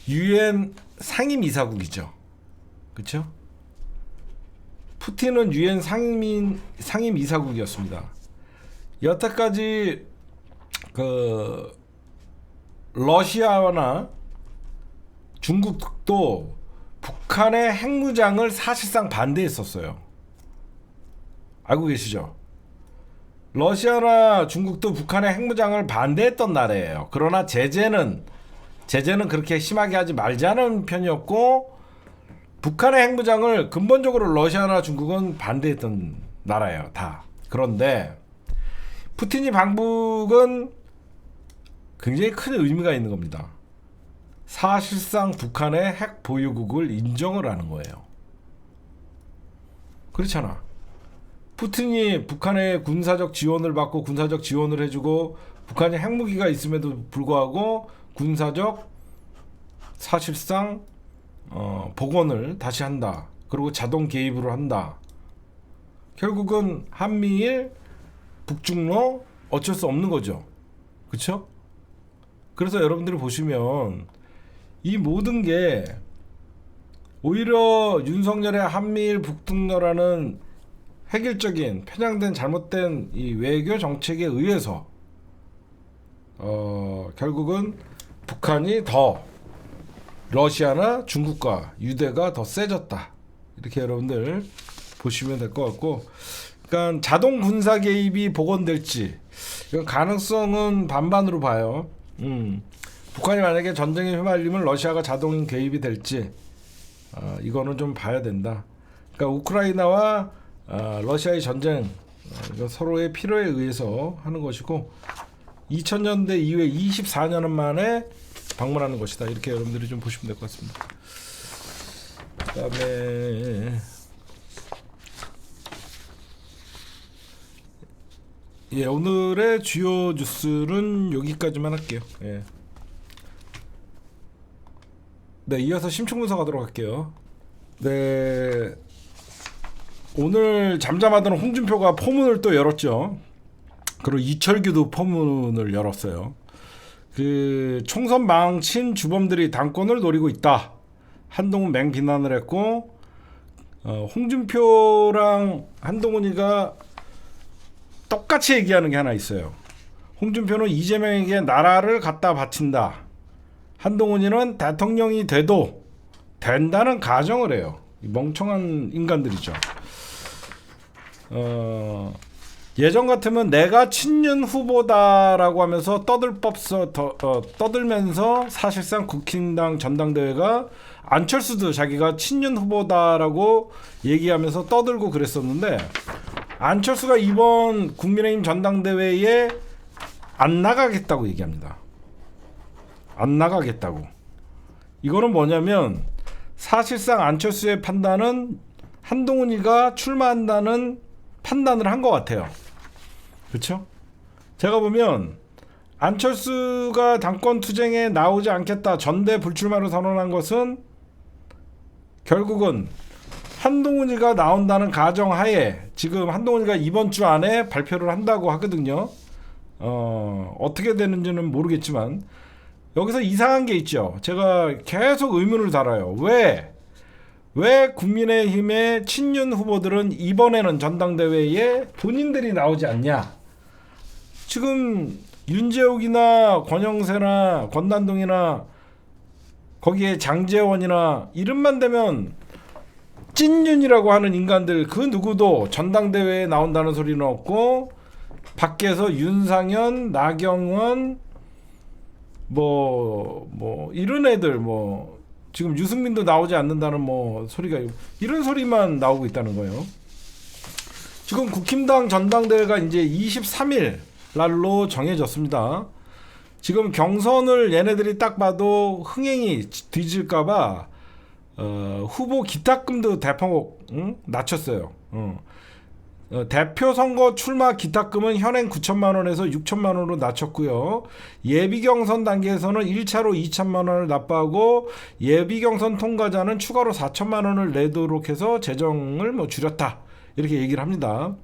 유엔 상임이사국이죠. 그렇죠? 푸틴은 유엔 상임이사국이었습니다. 여태까지 그 러시아나 중국도 북한의 핵무장을 사실상 반대했었어요. 알고 계시죠? 러시아나 중국도 북한의 핵무장을 반대했던 나라예요. 그러나 제재는 그렇게 심하게 하지 말자는 편이었고 북한의 핵무장을 근본적으로 러시아나 중국은 반대했던 나라예요. 다. 그런데 푸틴이 방북은 굉장히 큰 의미가 있는 겁니다. 사실상 북한의 핵 보유국을 인정을 하는 거예요. 그렇잖아. 푸틴이 북한의 군사적 지원을 받고 군사적 지원을 해주고 북한이 핵무기가 있음에도 불구하고 군사적 사실상 복원을 다시 한다. 그리고 자동 개입으로 한다. 결국은 한미일 북중러 어쩔 수 없는 거죠. 그렇죠? 그래서 여러분들이 보시면 이 모든 게 오히려 윤석열의 한미일 북중러라는 획일적인 편향된 잘못된 이 외교 정책에 의해서 결국은 북한이 더 러시아나 중국과 유대가 더 세졌다. 이렇게 여러분들 보시면 될 것 같고, 그러니까 자동 군사 개입이 복원될지 이건 가능성은 반반으로 봐요. 북한이 만약에 전쟁에 휘말리면 러시아가 자동 개입이 될지 이거는 좀 봐야 된다. 그러니까 우크라이나와 러시아의 전쟁 이거 서로의 필요에 의해서 하는 것이고 2000년대 이후에 24년 만에 방문하는 것이다. 이렇게 여러분들이 좀 보시면 될 것 같습니다. 그다음에 오늘의 주요 뉴스는 여기까지만 할게요. 네, 이어서 심층 분석 하도록 할게요. 네, 오늘 잠잠하던 홍준표가 포문을 또 열었죠. 그리고 이철규도 포문을 열었어요. 그 총선 망친 주범들이 당권을 노리고 있다. 한동훈 맹비난을 했고, 홍준표랑 한동훈이가 똑같이 얘기하는 게 하나 있어요. 홍준표는 이재명에게 나라를 갖다 바친다. 한동훈이는 대통령이 돼도 된다는 가정을 해요. 멍청한 인간들이죠. 예전 같으면 내가 친윤 후보다라고 하면서 떠들면서 사실상 국힘당 전당대회가 안철수도 자기가 친윤 후보다라고 얘기하면서 떠들고 그랬었는데 안철수가 이번 국민의힘 전당대회에 안 나가겠다고 얘기합니다. 안 나가겠다고. 이거는 뭐냐면 사실상 안철수의 판단은 한동훈이가 출마한다는 판단을 한 것 같아요. 그렇죠? 제가 보면 안철수가 당권 투쟁에 나오지 않겠다 전대 불출마를 선언한 것은 결국은 한동훈이가 나온다는 가정하에 지금 한동훈이가 이번 주 안에 발표를 한다고 하거든요. 어떻게 되는지는 모르겠지만 여기서 이상한 게 있죠. 제가 계속 의문을 달아요. 왜 국민의힘의 친윤 후보들은 이번에는 전당대회에 본인들이 나오지 않냐? 지금 윤재욱이나 권영세나 권단동이나 거기에 장제원이나 이름만 대면 찐윤이라고 하는 인간들 그 누구도 전당대회에 나온다는 소리는 없고 밖에서 윤상현, 나경원 뭐 이런 애들 지금 유승민도 나오지 않는다는 소리가 이런 소리만 나오고 있다는 거예요. 지금 국힘당 전당대회가 이제 23일 날로 정해졌습니다. 지금 경선을 얘네들이 딱 봐도 흥행이 뒤질까봐 후보 기탁금도 대폭 낮췄어요. 대표 선거 출마 기탁금은 현행 9천만 원에서 6천만 원으로 낮췄고요. 예비 경선 단계에서는 1차로 2천만 원을 납부하고 예비 경선 통과자는 추가로 4천만 원을 내도록 해서 재정을 줄였다. 이렇게 얘기를 합니다.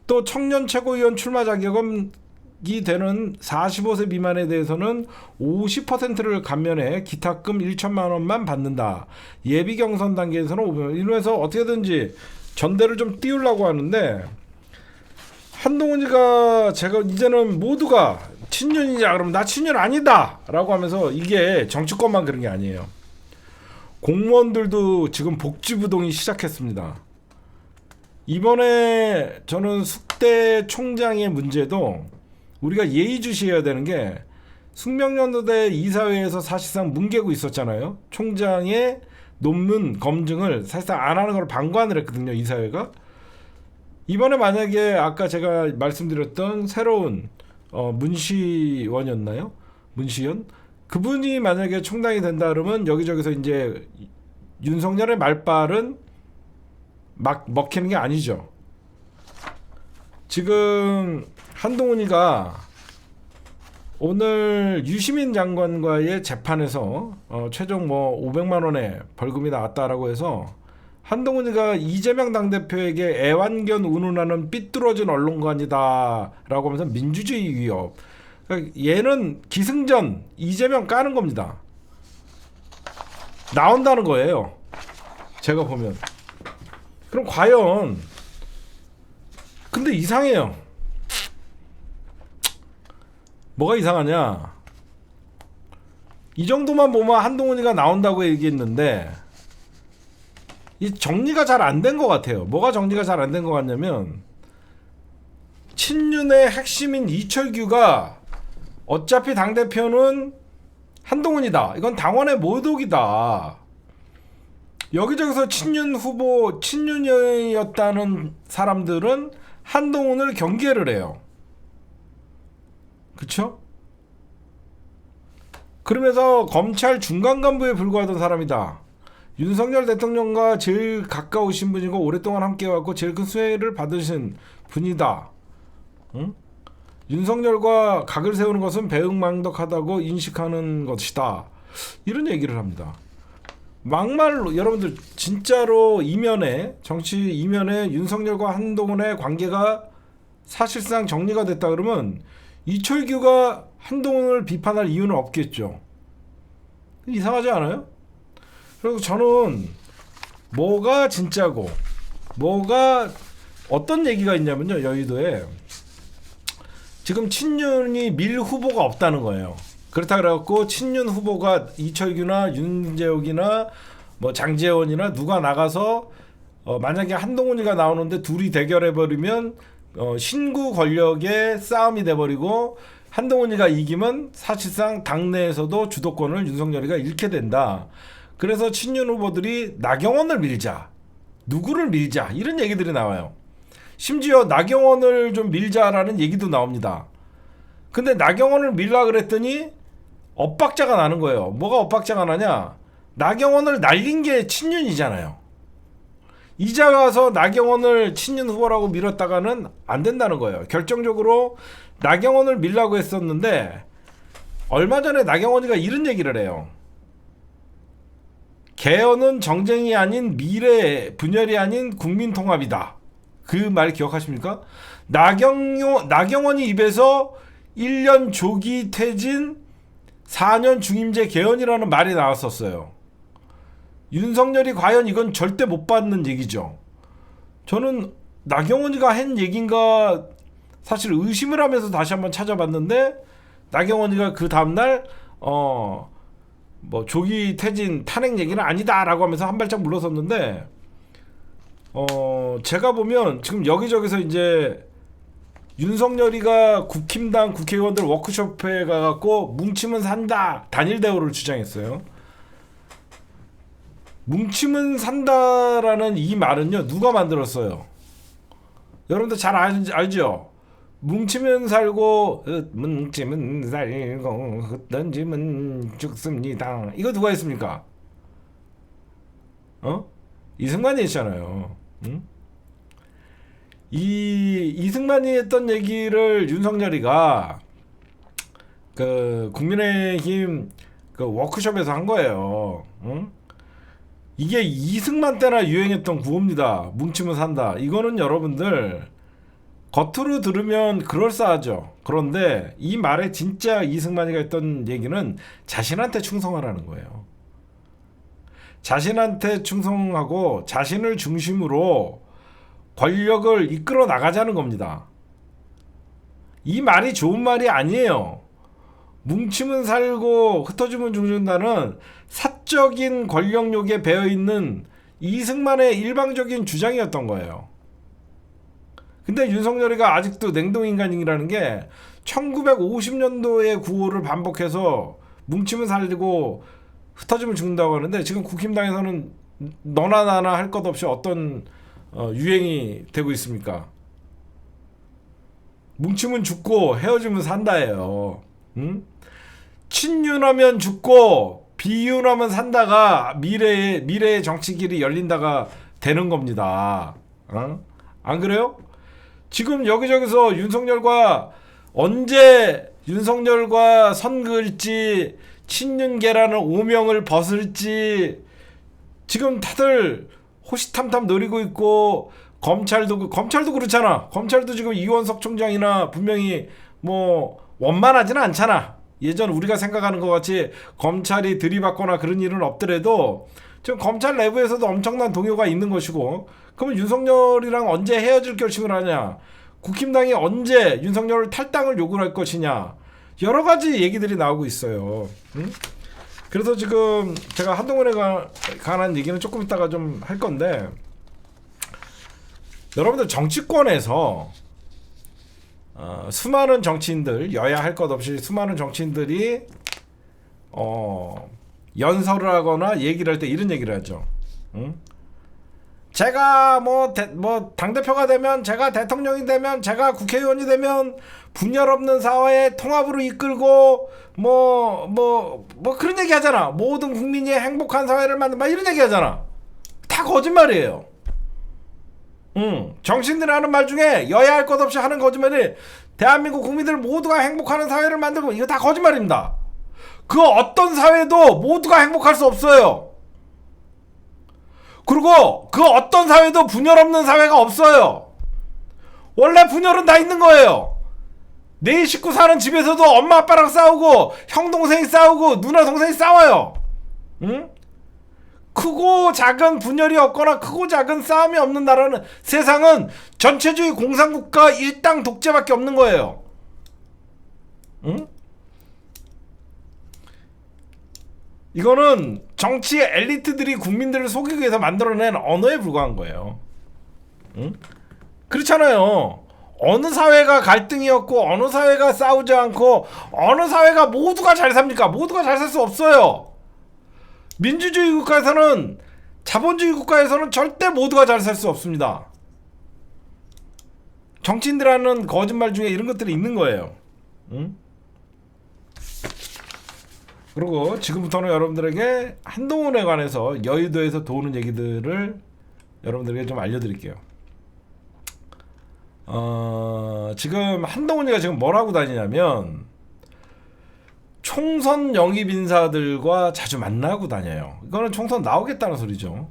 또 청년 최고위원 출마 자격이 되는 45세 미만에 대해서는 50%를 감면해 기탁금 1천만 원만 받는다. 예비 경선 단계에서는 500만 원. 이러면서 어떻게든지 전대를 좀 띄우려고 하는데 한동훈이가 제가 이제는 모두가 친윤이냐 그러면 나 친윤 아니다 라고 하면서 이게 정치권만 그런 게 아니에요. 공무원들도 지금 복지부동이 시작했습니다. 이번에 저는 숙대 총장의 문제도 우리가 예의주시해야 되는 게 숙명여대 이사회에서 사실상 뭉개고 있었잖아요. 총장의 논문 검증을 사실상 안 하는 걸 방관을 했거든요. 이사회가. 이번에 만약에 아까 제가 말씀드렸던 새로운 문시원이었나요? 문시연? 그분이 만약에 총장이 된다 그러면 여기저기서 이제 윤석열의 말발은 막 먹히는 게 아니죠. 지금 한동훈이가 오늘 유시민 장관과의 재판에서 최종 500만 원의 벌금이 나왔다라고 해서 한동훈이가 이재명 당대표에게 애완견 운운하는 삐뚤어진 언론관이다라고 하면서 민주주의 위협. 그러니까 얘는 기승전 이재명 까는 겁니다. 나온다는 거예요. 제가 보면. 그럼 과연 근데 이상해요. 뭐가 이상하냐? 이 정도만 보면 한동훈이가 나온다고 얘기했는데 이 정리가 잘 안 된 것 같아요. 뭐가 정리가 잘 안 된 것 같냐면 친윤의 핵심인 이철규가 어차피 당대표는 한동훈이다. 이건 당원의 모독이다. 여기저기서 친윤 후보, 친윤이었다는 사람들은 한동훈을 경계를 해요. 그쵸? 그러면서 검찰 중간 간부에 불과하던 사람이다. 윤석열 대통령과 제일 가까우신 분이고 오랫동안 함께해왔고 제일 큰 수혜를 받으신 분이다. 응? 윤석열과 각을 세우는 것은 배은망덕하다고 인식하는 것이다. 이런 얘기를 합니다. 막말로 여러분들 진짜로 이면에 정치 이면에 윤석열과 한동훈의 관계가 사실상 정리가 됐다 그러면 이철규가 한동훈을 비판할 이유는 없겠죠. 이상하지 않아요? 그리고 저는 뭐가 진짜고 뭐가 어떤 얘기가 있냐면요. 여의도에 지금 친윤이 밀 후보가 없다는 거예요. 그렇다 그래갖고 친윤 후보가 이철규나 윤재욱이나 뭐 장제원이나 누가 나가서 만약에 한동훈이가 나오는데 둘이 대결해버리면 신구 권력의 싸움이 돼버리고 한동훈이가 이기면 사실상 당내에서도 주도권을 윤석열이가 잃게 된다. 그래서 친윤 후보들이 나경원을 밀자, 누구를 밀자 이런 얘기들이 나와요. 심지어 나경원을 좀 밀자라는 얘기도 나옵니다. 근데 나경원을 밀라 그랬더니 엇박자가 나는 거예요. 뭐가 엇박자가 나냐? 나경원을 날린 게 친윤이잖아요. 이제 와서 나경원을 친윤 후보라고 밀었다가는 안 된다는 거예요. 결정적으로 나경원을 밀라고 했었는데 얼마 전에 나경원이가 이런 얘기를 해요. 개헌은 정쟁이 아닌 미래 분열이 아닌 국민통합이다. 그 말 기억하십니까? 나경원이 입에서 1년 조기 퇴진 4년 중임제 개헌이라는 말이 나왔었어요. 윤석열이 과연 이건 절대 못 받는 얘기죠. 저는 나경원이가 한 얘기인가 사실 의심을 하면서 다시 한번 찾아봤는데 나경원이가 그 다음날 뭐 조기 퇴진 탄핵 얘기는 아니다라고 하면서 한 발짝 물러섰는데 제가 보면 지금 여기저기서 이제 윤석열이가 국힘당 국회의원들 워크숍에 가갖고 뭉치면 산다 단일 대우를 주장했어요. 뭉치면 산다라는 이 말은요 누가 만들었어요? 여러분들 잘 알죠? 뭉치면 살고 뭉치면 살고 흩던지면 죽습니다. 이거 누가 했습니까? 이승만이 했잖아요. 응? 이승만이 했던 얘기를 윤석열이가 그 국민의힘 그 워크숍에서 한 거예요. 응? 이게 이승만 때나 유행했던 구호입니다. 뭉치면 산다. 이거는 여러분들 겉으로 들으면 그럴싸하죠. 그런데 이 말에 진짜 이승만이가 했던 얘기는 자신한테 충성하라는 거예요. 자신한테 충성하고 자신을 중심으로 권력을 이끌어 나가자는 겁니다. 이 말이 좋은 말이 아니에요. 뭉치면 살고 흩어지면 죽는다는 사적인 권력욕에 배어있는 이승만의 일방적인 주장이었던 거예요. 근데 윤석열이가 아직도 냉동인간이라는 게 1950년도의 구호를 반복해서 뭉치면 살리고 흩어지면 죽는다고 하는데 지금 국힘당에서는 너나 나나 할 것 없이 어떤 유행이 되고 있습니까? 뭉치면 죽고 헤어지면 산다예요. 응? 친윤하면 죽고 비윤하면 산다가 미래의 정치길이 열린다가 되는 겁니다. 안 그래요? 지금 여기저기서 윤석열과 선 그을지 친윤계라는 오명을 벗을지 지금 다들 호시탐탐 노리고 있고, 검찰도 그렇잖아. 검찰도 지금 이원석 총장이나 분명히 뭐 원만하지는 않잖아. 예전 우리가 생각하는 것 같이 검찰이 들이받거나 그런 일은 없더라도 지금 검찰 내부에서도 엄청난 동요가 있는 것이고, 그러면 윤석열이랑 언제 헤어질 결심을 하냐, 국힘당이 언제 윤석열 탈당을 요구할 것이냐, 여러 가지 얘기들이 나오고 있어요. 응? 그래서 지금 제가 한동훈에 관한 얘기는 조금 이따가 좀 할 건데, 여러분들 정치권에서 수많은 정치인들, 여야 할 것 없이 수많은 정치인들이 연설을 하거나 얘기를 할 때 이런 얘기를 하죠. 응? 제가 뭐 당대표가 되면, 제가 대통령이 되면, 제가 국회의원이 되면 분열 없는 사회 통합으로 이끌고 뭐 그런 얘기 하잖아. 모든 국민이 행복한 사회를 만든다, 이런 얘기 하잖아. 다 거짓말이에요. 정치인들이 하는 말 중에 여야 할 것 없이 하는 거짓말이 대한민국 국민들 모두가 행복하는 사회를 만들고, 이거 다 거짓말입니다. 그 어떤 사회도 모두가 행복할 수 없어요. 그리고 그 어떤 사회도 분열 없는 사회가 없어요. 원래 분열은 다 있는 거예요. 내 식구 사는 집에서도 엄마 아빠랑 싸우고, 형 동생이 싸우고, 누나 동생이 싸워요. 응? 크고 작은 분열이 없거나 크고 작은 싸움이 없는 나라는, 세상은 전체주의 공산국가 일당 독재밖에 없는 거예요. 응? 이거는 정치의 엘리트들이 국민들을 속이기 위해서 만들어낸 언어에 불과한 거예요. 응? 그렇잖아요. 어느 사회가 갈등이 없고, 어느 사회가 싸우지 않고, 어느 사회가 모두가 잘 삽니까? 모두가 잘 살 수 없어요. 민주주의 국가에서는, 자본주의 국가에서는 절대 모두가 잘 살 수 없습니다. 정치인들 하는 거짓말 중에 이런 것들이 있는 거예요. 응? 그리고 지금부터는 여러분들에게 한동훈에 관해서 여의도에서 도는 얘기들을 여러분들에게 좀 알려드릴게요. 지금 한동훈이가 지금 뭘 하고 다니냐면, 총선 영입 인사들과 자주 만나고 다녀요. 이거는 총선 나오겠다는 소리죠.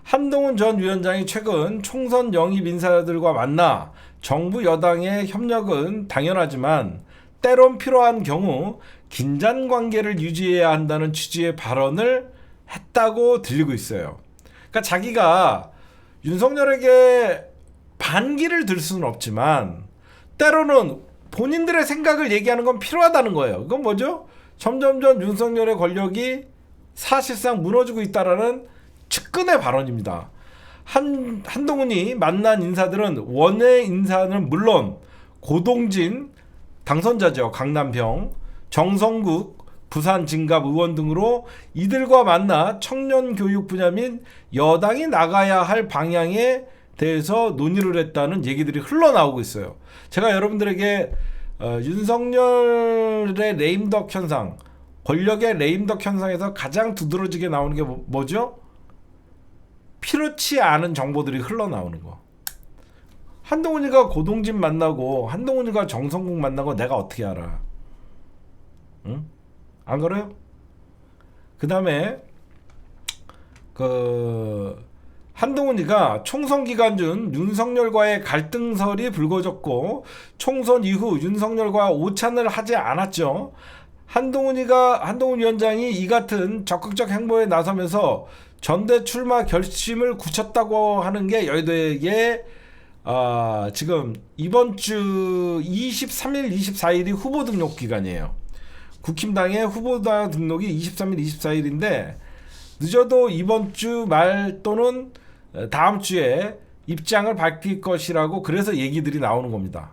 한동훈 전 위원장이 최근 총선 영입 인사들과 만나 정부 여당의 협력은 당연하지만 때론 필요한 경우 긴장 관계를 유지해야 한다는 취지의 발언을 했다고 들리고 있어요. 그러니까 자기가 윤석열에게 반기를 들 수는 없지만 때로는 본인들의 생각을 얘기하는 건 필요하다는 거예요. 그건 뭐죠? 점점점 윤석열의 권력이 사실상 무너지고 있다라는 측근의 발언입니다. 한동훈이 만난 인사들은, 원외 인사는 물론 고동진 당선자죠. 강남병, 정성국 부산 진갑 의원 등으로 이들과 만나 청년 교육 분야 및 여당이 나가야 할 방향에 대해서 논의를 했다는 얘기들이 흘러나오고 있어요. 제가 여러분들에게 윤석열의 레임덕 현상, 권력의 레임덕 현상에서 가장 두드러지게 나오는 게 뭐죠? 필요치 않은 정보들이 흘러나오는 거. 한동훈이가 고동진 만나고, 한동훈이가 정성국 만나고 내가 어떻게 알아? 응? 안 그래요? 그 다음에 한동훈이가 총선 기간 중 윤석열과의 갈등설이 불거졌고, 총선 이후 윤석열과 오찬을 하지 않았죠. 한동훈 위원장이 이 같은 적극적 행보에 나서면서 전대 출마 결심을 굳혔다고 하는 게 여의도에게 지금 이번 주 23일, 24일이 후보 등록 기간이에요. 국힘당의 후보자 등록이 23일, 24일인데 늦어도 이번 주 말 또는 다음 주에 입장을 밝힐 것이라고, 그래서 얘기들이 나오는 겁니다.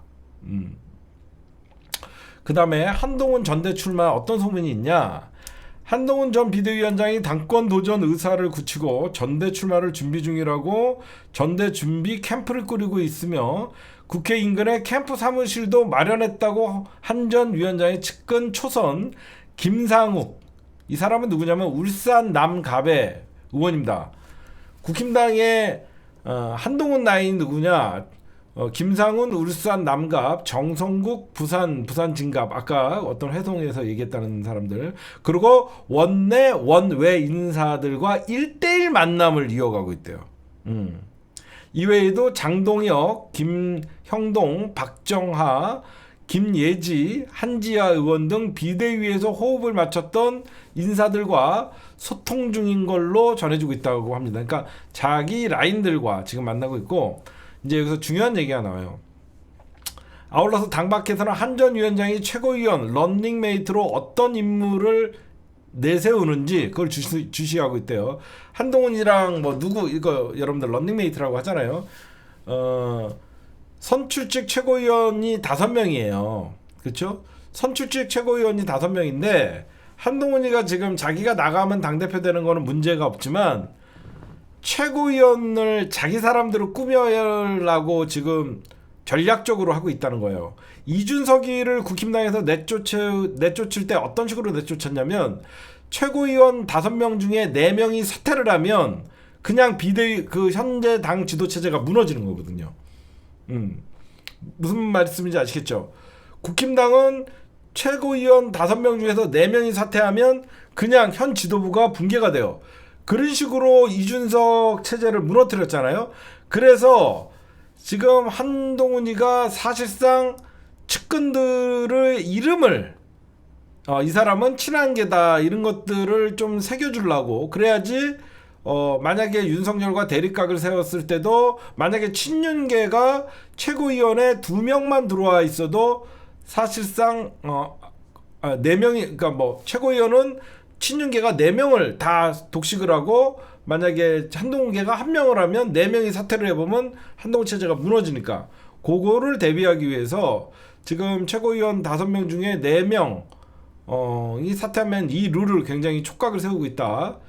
그 다음에 한동훈 전대 출마 어떤 소문이 있냐? 한동훈 전 비대위원장이 당권 도전 의사를 굳히고 전대 출마를 준비 중이라고 전대 준비 캠프를 꾸리고 있으며, 국회 인근에 캠프 사무실도 마련했다고 한 전 위원장의 측근 초선 김상욱, 이 사람은 누구냐면 울산 남갑의 의원입니다. 국힘당의 한동훈 라인 누구냐? 김상훈 울산 남갑, 정성국 부산 진갑, 아까 어떤 회동에서 얘기했다는 사람들, 그리고 원내 원외 인사들과 1대1 만남을 이어가고 있대요. 이외에도 장동혁, 김형동, 박정하, 김예지, 한지아 의원 등 비대위에서 호흡을 맞췄던 인사들과 소통 중인 걸로 전해지고 있다고 합니다. 그러니까 자기 라인들과 지금 만나고 있고, 이제 여기서 중요한 얘기가 나와요. 아울러서 당 밖에서는 한 전 위원장이 최고위원 런닝메이트로 어떤 인물을 내세우는지 그걸 주시하고 있대요. 한동훈이랑 뭐 누구 이거 여러분들 런닝메이트라고 하잖아요. 선출직 최고위원이 5명이에요. 그렇죠? 선출직 최고위원이 5명인데 한동훈이가 지금 자기가 나가면 당대표 되는 거는 문제가 없지만 최고위원을 자기 사람들을 꾸며려고 지금 전략적으로 하고 있다는 거예요. 이준석이를 국힘당에서 내쫓을 때 어떤 식으로 내쫓았냐면 최고위원 5명 중에 4명이 사퇴를 하면 그냥 비대위 그 현재 당 지도체제가 무너지는 거거든요. 무슨 말씀인지 아시겠죠? 국힘당은 최고위원 5명 중에서 4명이 사퇴하면 그냥 현 지도부가 붕괴가 돼요. 그런 식으로 이준석 체제를 무너뜨렸잖아요. 그래서 지금 한동훈이가 사실상 측근들의 이름을 이 사람은 친한계다 이런 것들을 좀 새겨주려고 그래야지 만약에 윤석열과 대립각을 세웠을 때도 만약에 친윤계가 최고위원에 2명만 들어와 있어도 사실상 4명이 그러니까 뭐 최고위원은 친윤계가 4명을 다 독식을 하고 만약에 한동훈계가 1명을 하면 4명이 사퇴를 해보면 한동훈 체제가 무너지니까 그거를 대비하기 위해서 지금 최고위원 5명 중에 4명 이 사퇴하면 이 룰을 굉장히 촉각을 세우고 있다.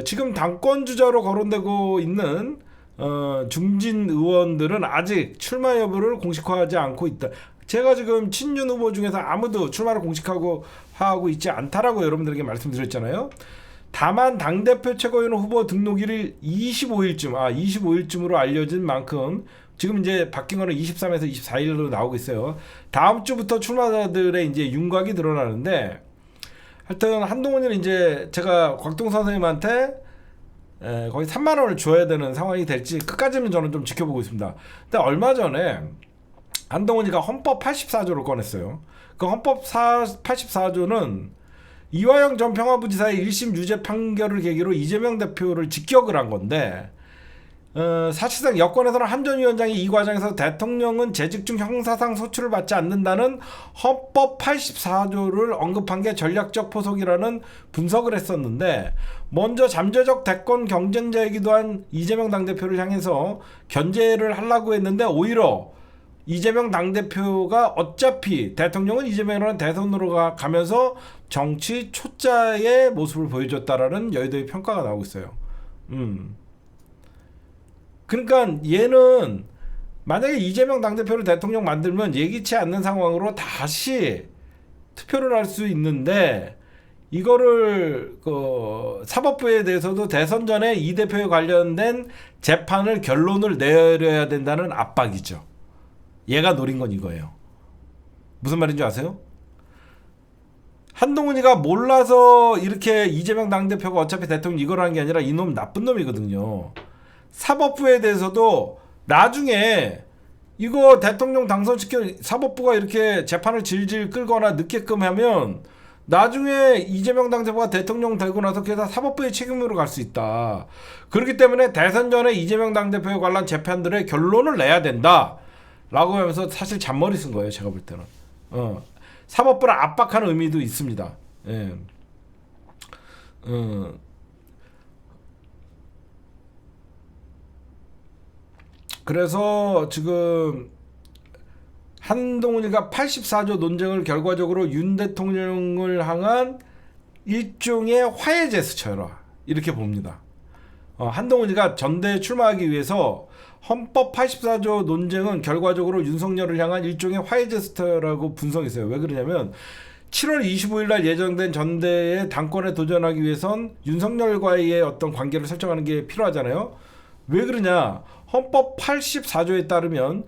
지금 당권 주자로 거론되고 있는 중진 의원들은 아직 출마 여부를 공식화하지 않고 있다. 제가 지금 친윤 후보 중에서 아무도 출마를 공식하고 있지 않다라고 여러분들에게 말씀드렸잖아요. 다만 당대표 최고위원 후보 등록일을 25일쯤으로 알려진 만큼 지금 이제 바뀐 거는 23에서 24일로 나오고 있어요. 다음 주부터 출마자들의 이제 윤곽이 드러나는데 하여튼 한동훈이는 이제 제가 곽동 선생님한테 거의 3만 원을 줘야 되는 상황이 될지 끝까지는 저는 좀 지켜보고 있습니다. 근데 얼마 전에 한동훈이가 헌법 84조를 꺼냈어요. 그 헌법 84조는 이화영 전 평화부지사의 1심 유죄 판결을 계기로 이재명 대표를 직격을 한 건데 사실상 여권에서는 한 전 위원장이 이 과정에서 대통령은 재직 중 형사상 소출을 받지 않는다는 헌법 84조를 언급한 게 전략적 포석이라는 분석을 했었는데 먼저 잠재적 대권 경쟁자이기도 한 이재명 당대표를 향해서 견제를 하려고 했는데 오히려 이재명 당대표가 어차피 대통령은 이재명이라는 대선으로 가면서 정치 초짜의 모습을 보여줬다라는 여의도의 평가가 나오고 있어요. 그러니까 얘는 만약에 이재명 당대표를 대통령 만들면 예기치 않는 상황으로 다시 투표를 할 수 있는데 이거를 사법부에 대해서도 대선 전에 이 대표에 관련된 재판을 결론을 내려야 된다는 압박이죠. 얘가 노린 건 이거예요. 무슨 말인지 아세요? 한동훈이가 몰라서 이렇게 이재명 당대표가 어차피 대통령 이걸 한 게 아니라 이놈 나쁜 놈이거든요. 사법부에 대해서도 나중에 이거 대통령 당선시켜 사법부가 이렇게 재판을 질질 끌거나 늦게끔 하면 나중에 이재명 당대표가 대통령 되고 나서 그게 다 사법부의 책임으로 갈 수 있다. 그렇기 때문에 대선 전에 이재명 당대표에 관한 재판들의 결론을 내야 된다. 라고 하면서 사실 잔머리 쓴 거예요. 제가 볼 때는. 사법부를 압박하는 의미도 있습니다. 예. 그래서 지금 한동훈이가 84조 논쟁을 결과적으로 윤 대통령을 향한 일종의 화해 제스처라 이렇게 봅니다. 한동훈이가 전대에 출마하기 위해서 헌법 84조 논쟁은 결과적으로 윤석열을 향한 일종의 화해 제스처라고 분석했어요. 왜 그러냐면 7월 25일 날 예정된 전대의 당권에 도전하기 위해선 윤석열과의 어떤 관계를 설정하는 게 필요하잖아요. 왜 그러냐? 헌법 84조에 따르면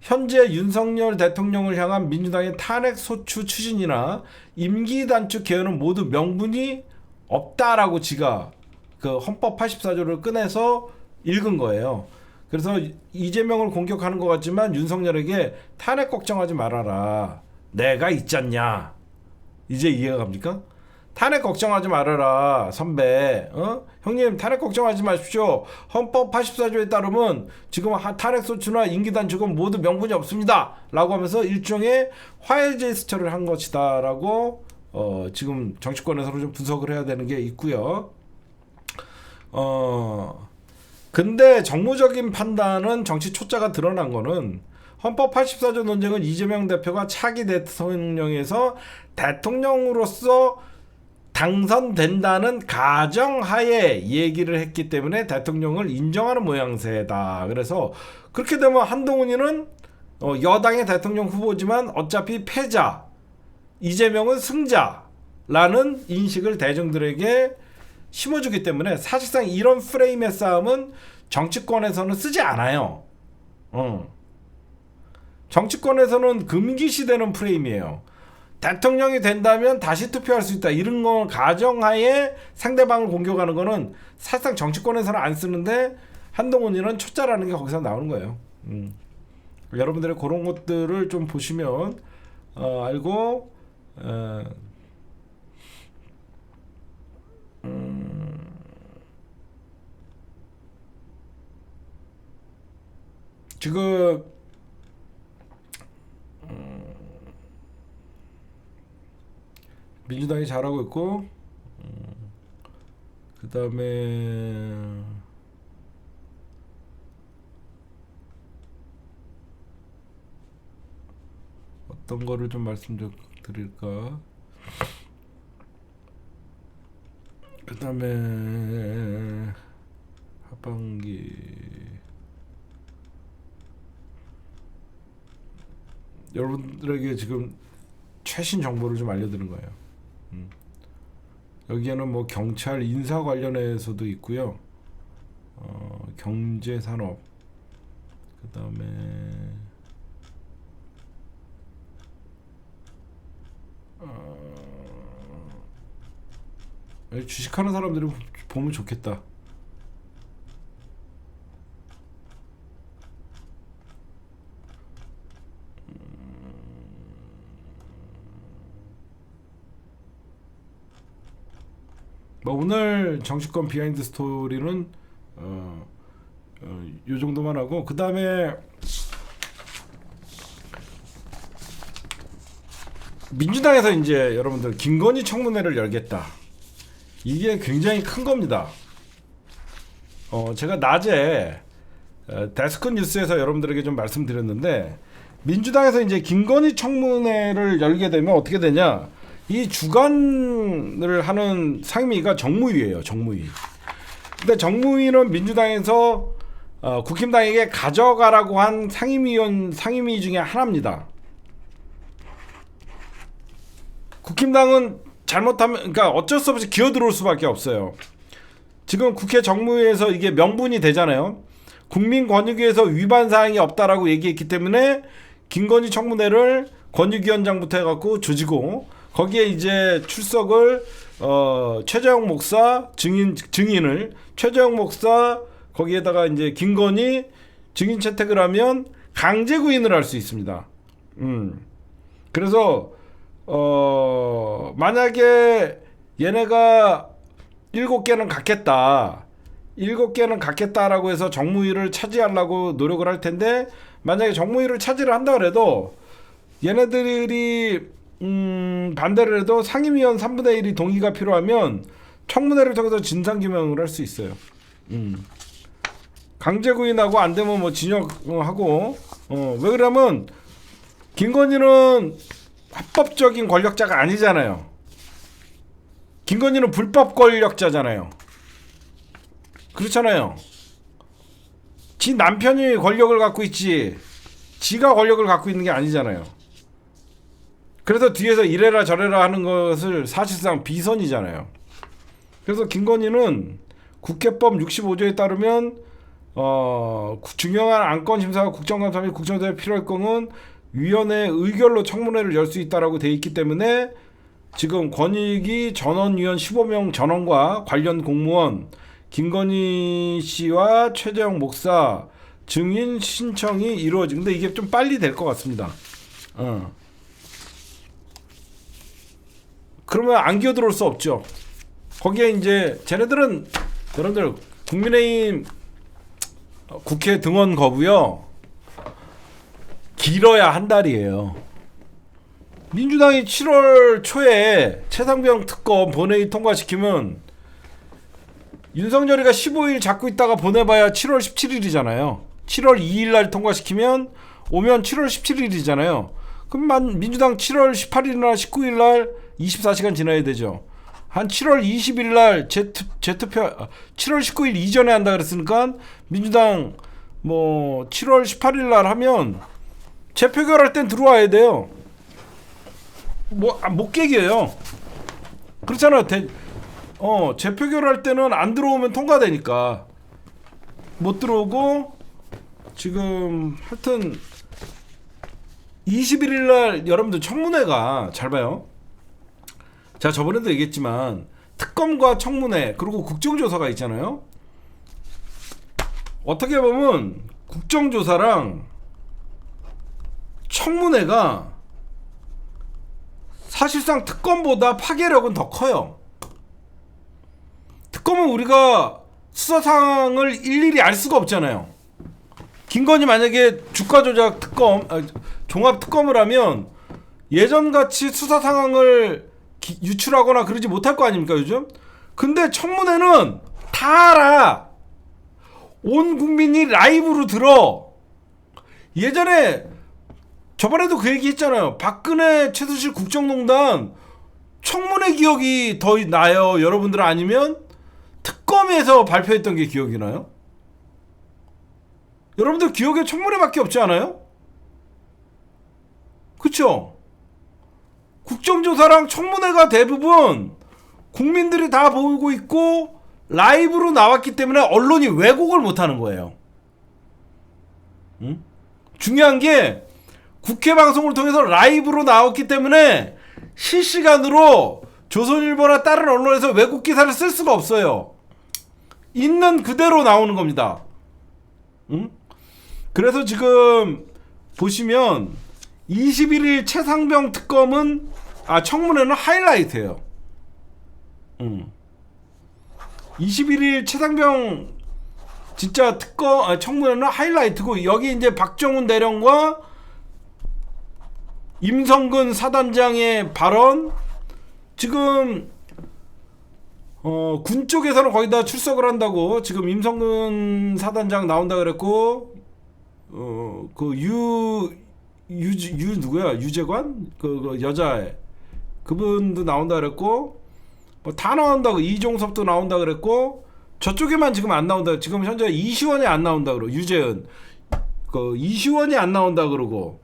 현재 윤석열 대통령을 향한 민주당의 탄핵 소추 추진이나 임기 단축 개헌은 모두 명분이 없다라고 지가 그 헌법 84조를 꺼내서 읽은 거예요. 그래서 이재명을 공격하는 것 같지만 윤석열에게 탄핵 걱정하지 말아라. 내가 있잖냐. 이제 이해가 갑니까? 탄핵 걱정하지 말아라 선배. 형님 탄핵 걱정하지 마십시오. 헌법 84조에 따르면 지금 탄핵 소추나 임기단 주금 모두 명분이 없습니다 라고 하면서 일종의 화해 제스처를 한 것이다 라고 지금 정치권에서는 좀 분석을 해야 되는 게 있고요. 근데 정무적인 판단은 정치 초짜가 드러난 거는 헌법 84조 논쟁은 이재명 대표가 차기 대통령에서 대통령으로서 당선된다는 가정하에 얘기를 했기 때문에 대통령을 인정하는 모양새다. 그래서 그렇게 되면 한동훈이는 여당의 대통령 후보지만 어차피 패자, 이재명은 승자라는 인식을 대중들에게 심어주기 때문에 사실상 이런 프레임의 싸움은 정치권에서는 쓰지 않아요. 정치권에서는 금기시되는 프레임이에요. 대통령이 된다면 다시 투표할 수 있다. 이런 거 가정하에 상대방을 공격하는 거는 사실상 정치권에서는 안 쓰는데 한동훈이는 초짜라는 게 거기서 나오는 거예요. 여러분들의 그런 것들을 좀 보시면 알고 지금 민주당이 잘하고 있고 그 다음에 어떤 거를 좀 말씀 좀 드릴까. 그 다음에 하반기 여러분들에게 지금 최신 정보를 좀 알려드리는 거예요. 여기에는 뭐 경찰 인사 관련해서도 있고요. 경제 산업 그 다음에 주식하는 사람들이 보면 좋겠다. 뭐 오늘 정치권 비하인드 스토리는 요 정도만 하고 그 다음에 민주당에서 이제 여러분들 김건희 청문회를 열겠다. 이게 굉장히 큰 겁니다. 제가 낮에 데스크 뉴스에서 여러분들에게 좀 말씀드렸는데 민주당에서 이제 김건희 청문회를 열게 되면 어떻게 되냐? 이 주관을 하는 상임위가 정무위예요. 정무위. 근데 정무위는 민주당에서 국힘당에게 가져가라고 한 상임위 중에 하나입니다. 국힘당은 잘못하면 그러니까 어쩔 수 없이 기어들어올 수밖에 없어요. 지금 국회 정무위에서 이게 명분이 되잖아요. 국민권익위에서 위반 사항이 없다라고 얘기했기 때문에 김건희 청문회를 권익위원장부터 해갖고 조지고 거기에 이제 출석을 최재형 목사 증인을 최재형 목사 거기에다가 이제 김건희 증인 채택을 하면 강제 구인을 할 수 있습니다. 그래서 만약에 얘네가 7개는 갖겠다라고 해서 정무위를 차지하려고 노력을 할 텐데 만약에 정무위를 차지를 한다 그래도 얘네들이 반대를 해도 상임위원 3분의 1이 동의가 필요하면 청문회를 통해서 진상규명을 할 수 있어요. 강제구인하고 안 되면 뭐 징역하고 왜 그러면 김건희는 합법적인 권력자가 아니잖아요. 김건희는 불법 권력자잖아요. 그렇잖아요. 지 남편이 권력을 갖고 있지 지가 권력을 갖고 있는 게 아니잖아요. 그래서 뒤에서 이래라 저래라 하는 것을 사실상 비선이잖아요. 그래서 김건희는 국회법 65조에 따르면 중요한 안건 심사와 국정감사 및 국정조사에 필요할 경우는 위원회 의결로 청문회를 열 수 있다라고 돼 있기 때문에 지금 권익위 전원위원 15명 전원과 관련 공무원 김건희 씨와 최재형 목사 증인 신청이 이루어진. 근데 이게 좀 빨리 될 것 같습니다. 그러면 안 기어들어올 수 없죠. 거기에 이제 쟤네들은 여러분들 국민의힘 국회 등원 거부요. 길어야 한 달이에요. 민주당이 7월 초에 최상병 특검 본회의 통과시키면 윤석열이가 15일 잡고 있다가 보내봐야 7월 17일이잖아요. 7월 2일 날 통과시키면 오면 7월 17일이잖아요. 그럼 민주당 7월 18일이나 19일 날 24시간 지나야 되죠. 한 7월 20일 날 재투표 7월 19일 이전에 한다 그랬으니까 민주당 뭐 7월 18일 날 하면 재표결할 땐 들어와야 돼요. 뭐 못 깨겨요. 그렇잖아요. 재표결할 때는 안 들어오면 통과되니까 못 들어오고 지금 하여튼 21일 날 여러분들 청문회가 잘 봐요. 제가 저번에도 얘기했지만 특검과 청문회 그리고 국정조사가 있잖아요. 어떻게 보면 국정조사랑 청문회가 사실상 특검보다 파괴력은 더 커요. 특검은 우리가 수사상을 일일이 알 수가 없잖아요. 김건희 만약에 주가 조작 특검, 종합 특검을 하면 예전같이 수사 상황을 유출하거나 그러지 못할 거 아닙니까 요즘? 근데 청문회는 다 알아. 온 국민이 라이브로 들어. 예전에 저번에도 그 얘기 했잖아요. 박근혜 최순실 국정농단 청문회 기억이 더 나요. 여러분들 아니면 특검에서 발표했던 게 기억이 나요? 여러분들 기억에 청문회밖에 없지 않아요? 그쵸? 국정조사랑 청문회가 대부분 국민들이 다 보고 있고 라이브로 나왔기 때문에 언론이 왜곡을 못하는 거예요. 응? 중요한 게 국회 방송을 통해서 라이브로 나왔기 때문에 실시간으로 조선일보나 다른 언론에서 왜곡 기사를 쓸 수가 없어요. 있는 그대로 나오는 겁니다. 응? 그래서 지금 보시면 21일 최상병 특검은 청문회는 하이라이트예요. 21일 최상병 진짜 특검 청문회는 하이라이트고 여기 이제 박정훈 대령과 임성근 사단장의 발언 지금 군 쪽에서는 거의 다 출석을 한다고 지금 임성근 사단장 나온다 그랬고 그 누구야 유재관 그 여자애 그분도 나온다 그랬고 뭐 다 나온다고 이종섭도 나온다 그랬고 저쪽에만 지금 안 나온다. 지금 현재 이시원이 안 나온다 그러고 유재은 그 이시원이 안 나온다 그러고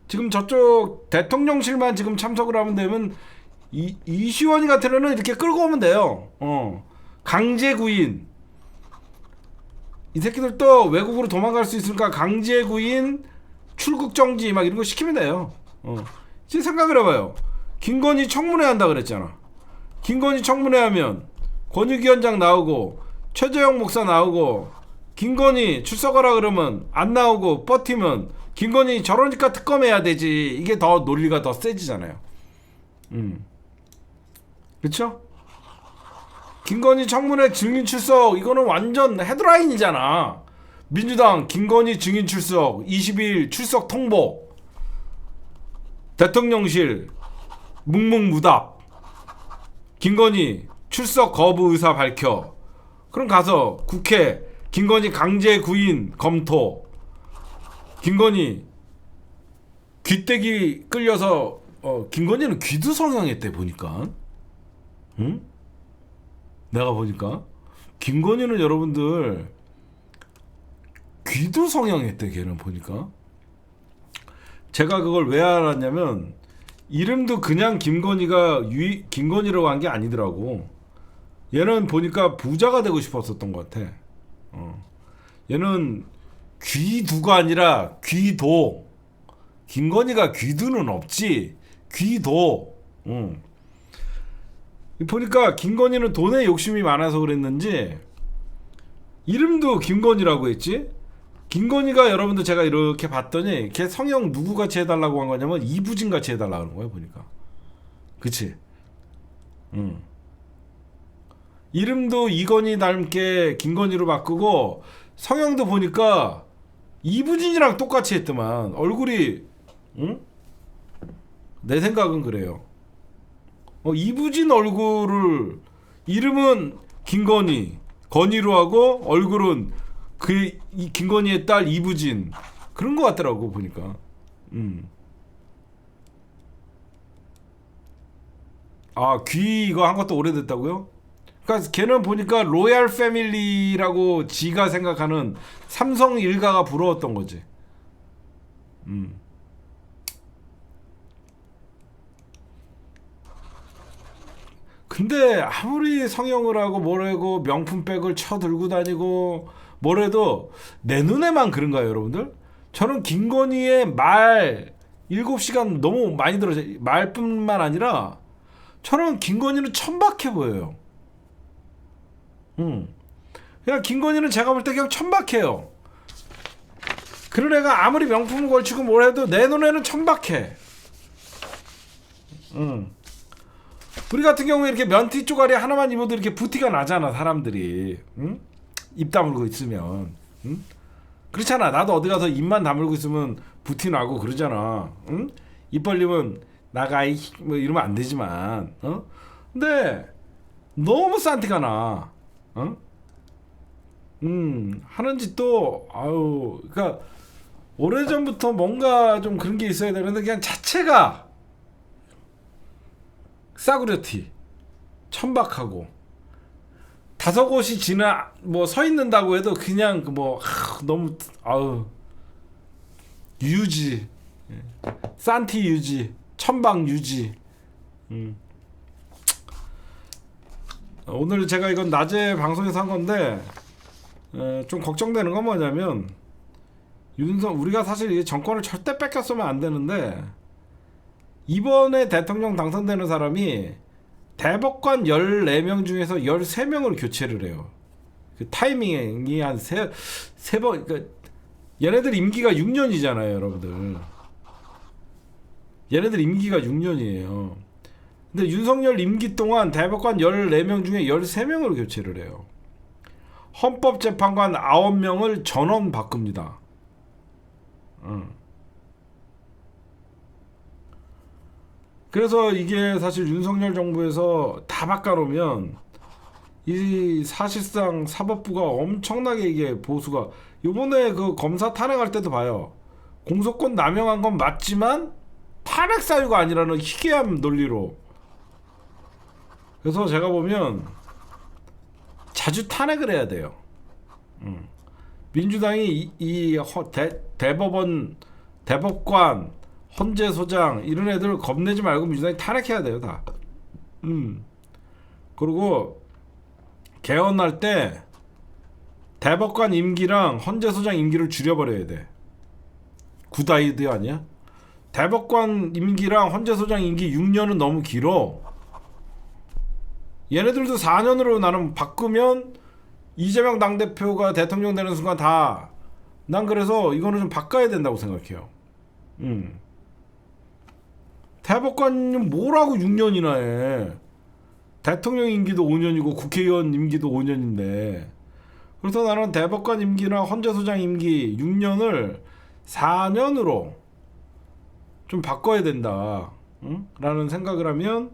지금 저쪽 대통령실만 지금 참석을 하면 되면 이시원이 같으면은 이렇게 끌고 오면 돼요. 강제 구인 이 새끼들 또 외국으로 도망갈 수 있으니까 강제 구인 출국 정지 막 이런 거 시키면 돼요. 이제 생각을 해봐요. 김건희 청문회 한다 그랬잖아. 김건희 청문회 하면 권익위원장 나오고 최재형 목사 나오고 김건희 출석하라 그러면 안 나오고 버티면 김건희 저러니까 특검해야 되지. 이게 더 논리가 더 세지잖아요. 그쵸? 김건희 청문회 증인 출석 이거는 완전 헤드라인이잖아. 민주당 김건희 증인 출석 20일 출석 통보 대통령실 묵묵무답 김건희 출석 거부 의사 밝혀. 그럼 가서 국회 김건희 강제 구인 검토 김건희 귀때기 끌려서 김건희는 귀도 성형했대 보니까. 응? 내가 보니까 김건희는 여러분들 귀도 성형했대 걔는 보니까. 제가 그걸 왜 알았냐면 이름도 그냥 김건희라고 한 게 아니더라고. 얘는 보니까 부자가 되고 싶었었던 것 같아. 얘는 귀두가 아니라 귀도. 김건희가 귀두는 없지. 귀도. 보니까 김건희는 돈에 욕심이 많아서 그랬는지 이름도 김건희라고 했지. 김건희가 여러분들 제가 이렇게 봤더니 걔 성형 누구 같이 해달라고 한 거냐면 이부진 같이 해달라고 하는 거야 보니까. 그치? 이름도 이건희 닮게 김건희로 바꾸고 성형도 보니까 이부진이랑 똑같이 했더만. 얼굴이 응? 내 생각은 그래요. 이부진 얼굴을 이름은 김건희 건희로 하고 얼굴은 이 김건희의 딸 이부진 그런 거 같더라고 보니까. 아, 귀 이거 한 것도 오래됐다고요? 그러니까 걔는 보니까 로얄 패밀리라고 지가 생각하는 삼성 일가가 부러웠던 거지. 근데 아무리 성형을 하고 뭐라고 명품백을 쳐 들고 다니고 뭐래도 내 눈에만 그런가요, 여러분들? 저는 김건희의 말 7시간 너무 많이 들어요. 말뿐만 아니라 저는 김건희는 천박해 보여요. 그냥 김건희는 제가 볼 때 그냥 천박해요. 그런 애가 아무리 명품을 걸치고 뭘 해도 내 눈에는 천박해. 우리 같은 경우에 이렇게 면티 쪼가리 하나만 입어도 이렇게 부티가 나잖아, 사람들이. 입 다물고 있으면. 그렇잖아. 나도 어디 가서 입만 다물고 있으면 부티 나고 그러잖아. 입 벌리면 나가이 뭐 이러면 안 되지만. 근데 너무 싼티가 나. 하는 짓도 아유, 그러니까 오래전부터 뭔가 좀 그런 게 있어야 되는데 그냥 자체가 싸구려티, 천박하고 다섯 곳이 지나 뭐 서 있는다고 해도 그냥 너무 아우 유지, 산티 유지, 천박 유지. 오늘 제가 이건 낮에 방송에서 한 건데 좀 걱정되는 건 뭐냐면 우리가 사실 이 정권을 절대 뺏겼으면 안 되는데 이번에 대통령 당선되는 사람이 대법관 14명 중에서 13명을 교체를 해요. 그 타이밍이 한 세 번, 그러니까 얘네들 임기가 6년이잖아요, 여러분들. 얘네들 임기가 6년이에요. 근데 윤석열 임기 동안 대법관 14명 중에 13명을 교체를 해요. 헌법재판관 9명을 전원 바꿉니다. 그래서 이게 사실 윤석열 정부에서 다 바꿔놓으면 이 사실상 사법부가 엄청나게 이게 보수가 요번에 그 검사 탄핵할 때도 봐요. 공소권 남용한 건 맞지만 탄핵 사유가 아니라는 희귀한 논리로. 그래서 제가 보면 자주 탄핵을 해야 돼요. 민주당이 대법관, 헌재소장 이런 애들 겁내지 말고 민주당이 탄핵해야 돼요, 다. 그리고 개헌할 때 대법관 임기랑 헌재소장 임기를 줄여버려야 돼. 굿 아이디어 아니야? 대법관 임기랑 헌재소장 임기 6년은 너무 길어. 얘네들도 4년으로 나는 바꾸면 이재명 당대표가 대통령 되는 순간 난 그래서 이거는 좀 바꿔야 된다고 생각해요. 대법관은 뭐라고 6년이나 해. 대통령 임기도 5년이고 국회의원 임기도 5년인데. 그래서 나는 대법관 임기나 헌재소장 임기 6년을 4년으로 좀 바꿔야 된다. 라는 생각을 하면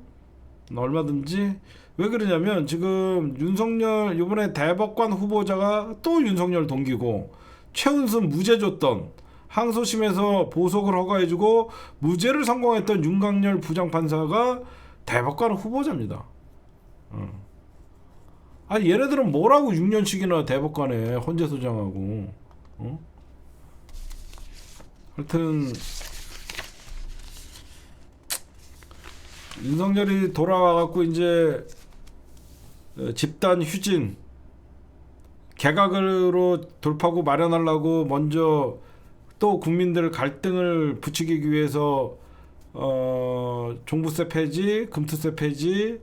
얼마든지. 왜 그러냐면 지금 윤석열 이번에 대법관 후보자가 또 윤석열 동기고 최은순 무죄 줬던 항소심에서 보석을 허가해주고 무죄를 선고했던 윤강렬 부장판사가 대법관 후보자입니다. 아니 얘네들은 뭐라고 6년씩이나 대법관에 헌재소장하고. 하여튼 윤석열이 돌아와갖고 이제 집단 휴진 개각으로 돌파구 마련하려고 먼저 또 국민들 갈등을 부추기기 위해서 종부세 폐지, 금투세 폐지,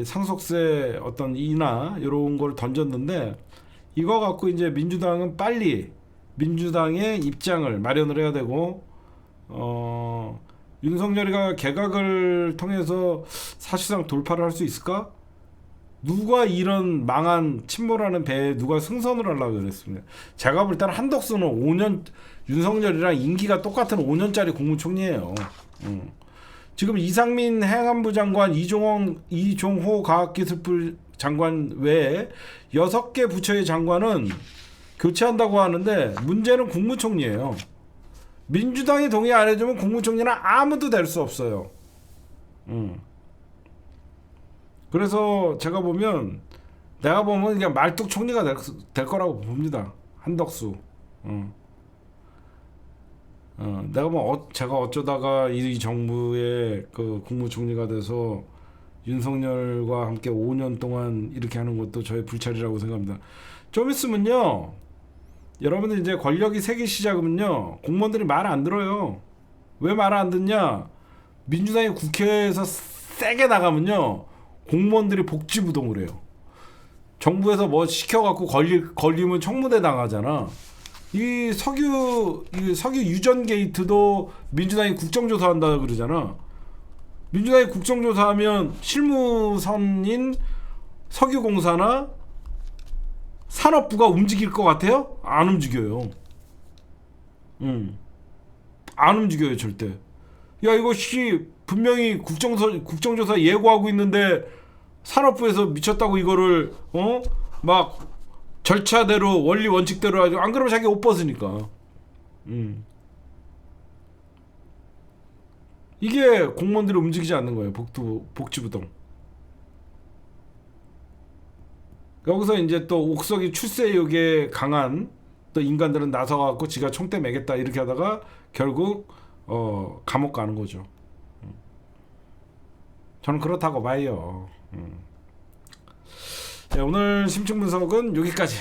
상속세 어떤 인하 이런 걸 던졌는데 이거 갖고 이제 민주당은 빨리 민주당의 입장을 마련을 해야 되고, 윤석열이가 개각을 통해서 사실상 돌파를 할 수 있을까? 누가 이런 망한 침몰하는 배에 누가 승선을 하려고 그랬습니다. 제가 볼 때는 한덕수는 5년, 윤석열이랑 임기가 똑같은 5년짜리 국무총리예요. 지금 이상민 행안부 장관, 이종호 과학기술부 장관 외에 6개 부처의 장관은 교체한다고 하는데, 문제는 국무총리예요. 민주당이 동의 안 해주면 국무총리는 아무도 될 수 없어요. 그래서 제가 보면, 내가 보면 그냥 말뚝 총리가 될 거라고 봅니다. 한덕수. 내가 뭐 제가 어쩌다가 이 정부의 그 국무총리가 돼서 윤석열과 함께 5년 동안 이렇게 하는 것도 저의 불찰이라고 생각합니다. 좀 있으면요, 여러분들 이제 권력이 세기 시작하면요, 공무원들이 말 안 들어요. 왜 말 안 듣냐? 민주당이 국회에서 세게 나가면요, 공무원들이 복지부동을 해요. 정부에서 뭐 시켜갖고 걸리면 청문회 당하잖아. 이 석유 유전 게이트도 민주당이 국정조사한다 그러잖아. 민주당이 국정조사하면 실무선인 석유공사나 산업부가 움직일 것 같아요? 안 움직여요. 안 움직여요, 절대. 야, 이거 분명히 국정조사 예고하고 있는데 산업부에서 미쳤다고 이거를 막 절차대로 원리 원칙대로 하죠. 안 그러면 자기 옷 벗으니까. 이게 공무원들이 움직이지 않는 거예요. 복지부동. 여기서 이제 또 옥석이 출세 의혹에 강한 또 인간들은 나서갖고 지가 총대 매겠다 이렇게 하다가 결국 감옥 가는 거죠. 저는 그렇다고 봐요. 네, 오늘 심층 분석은 여기까지.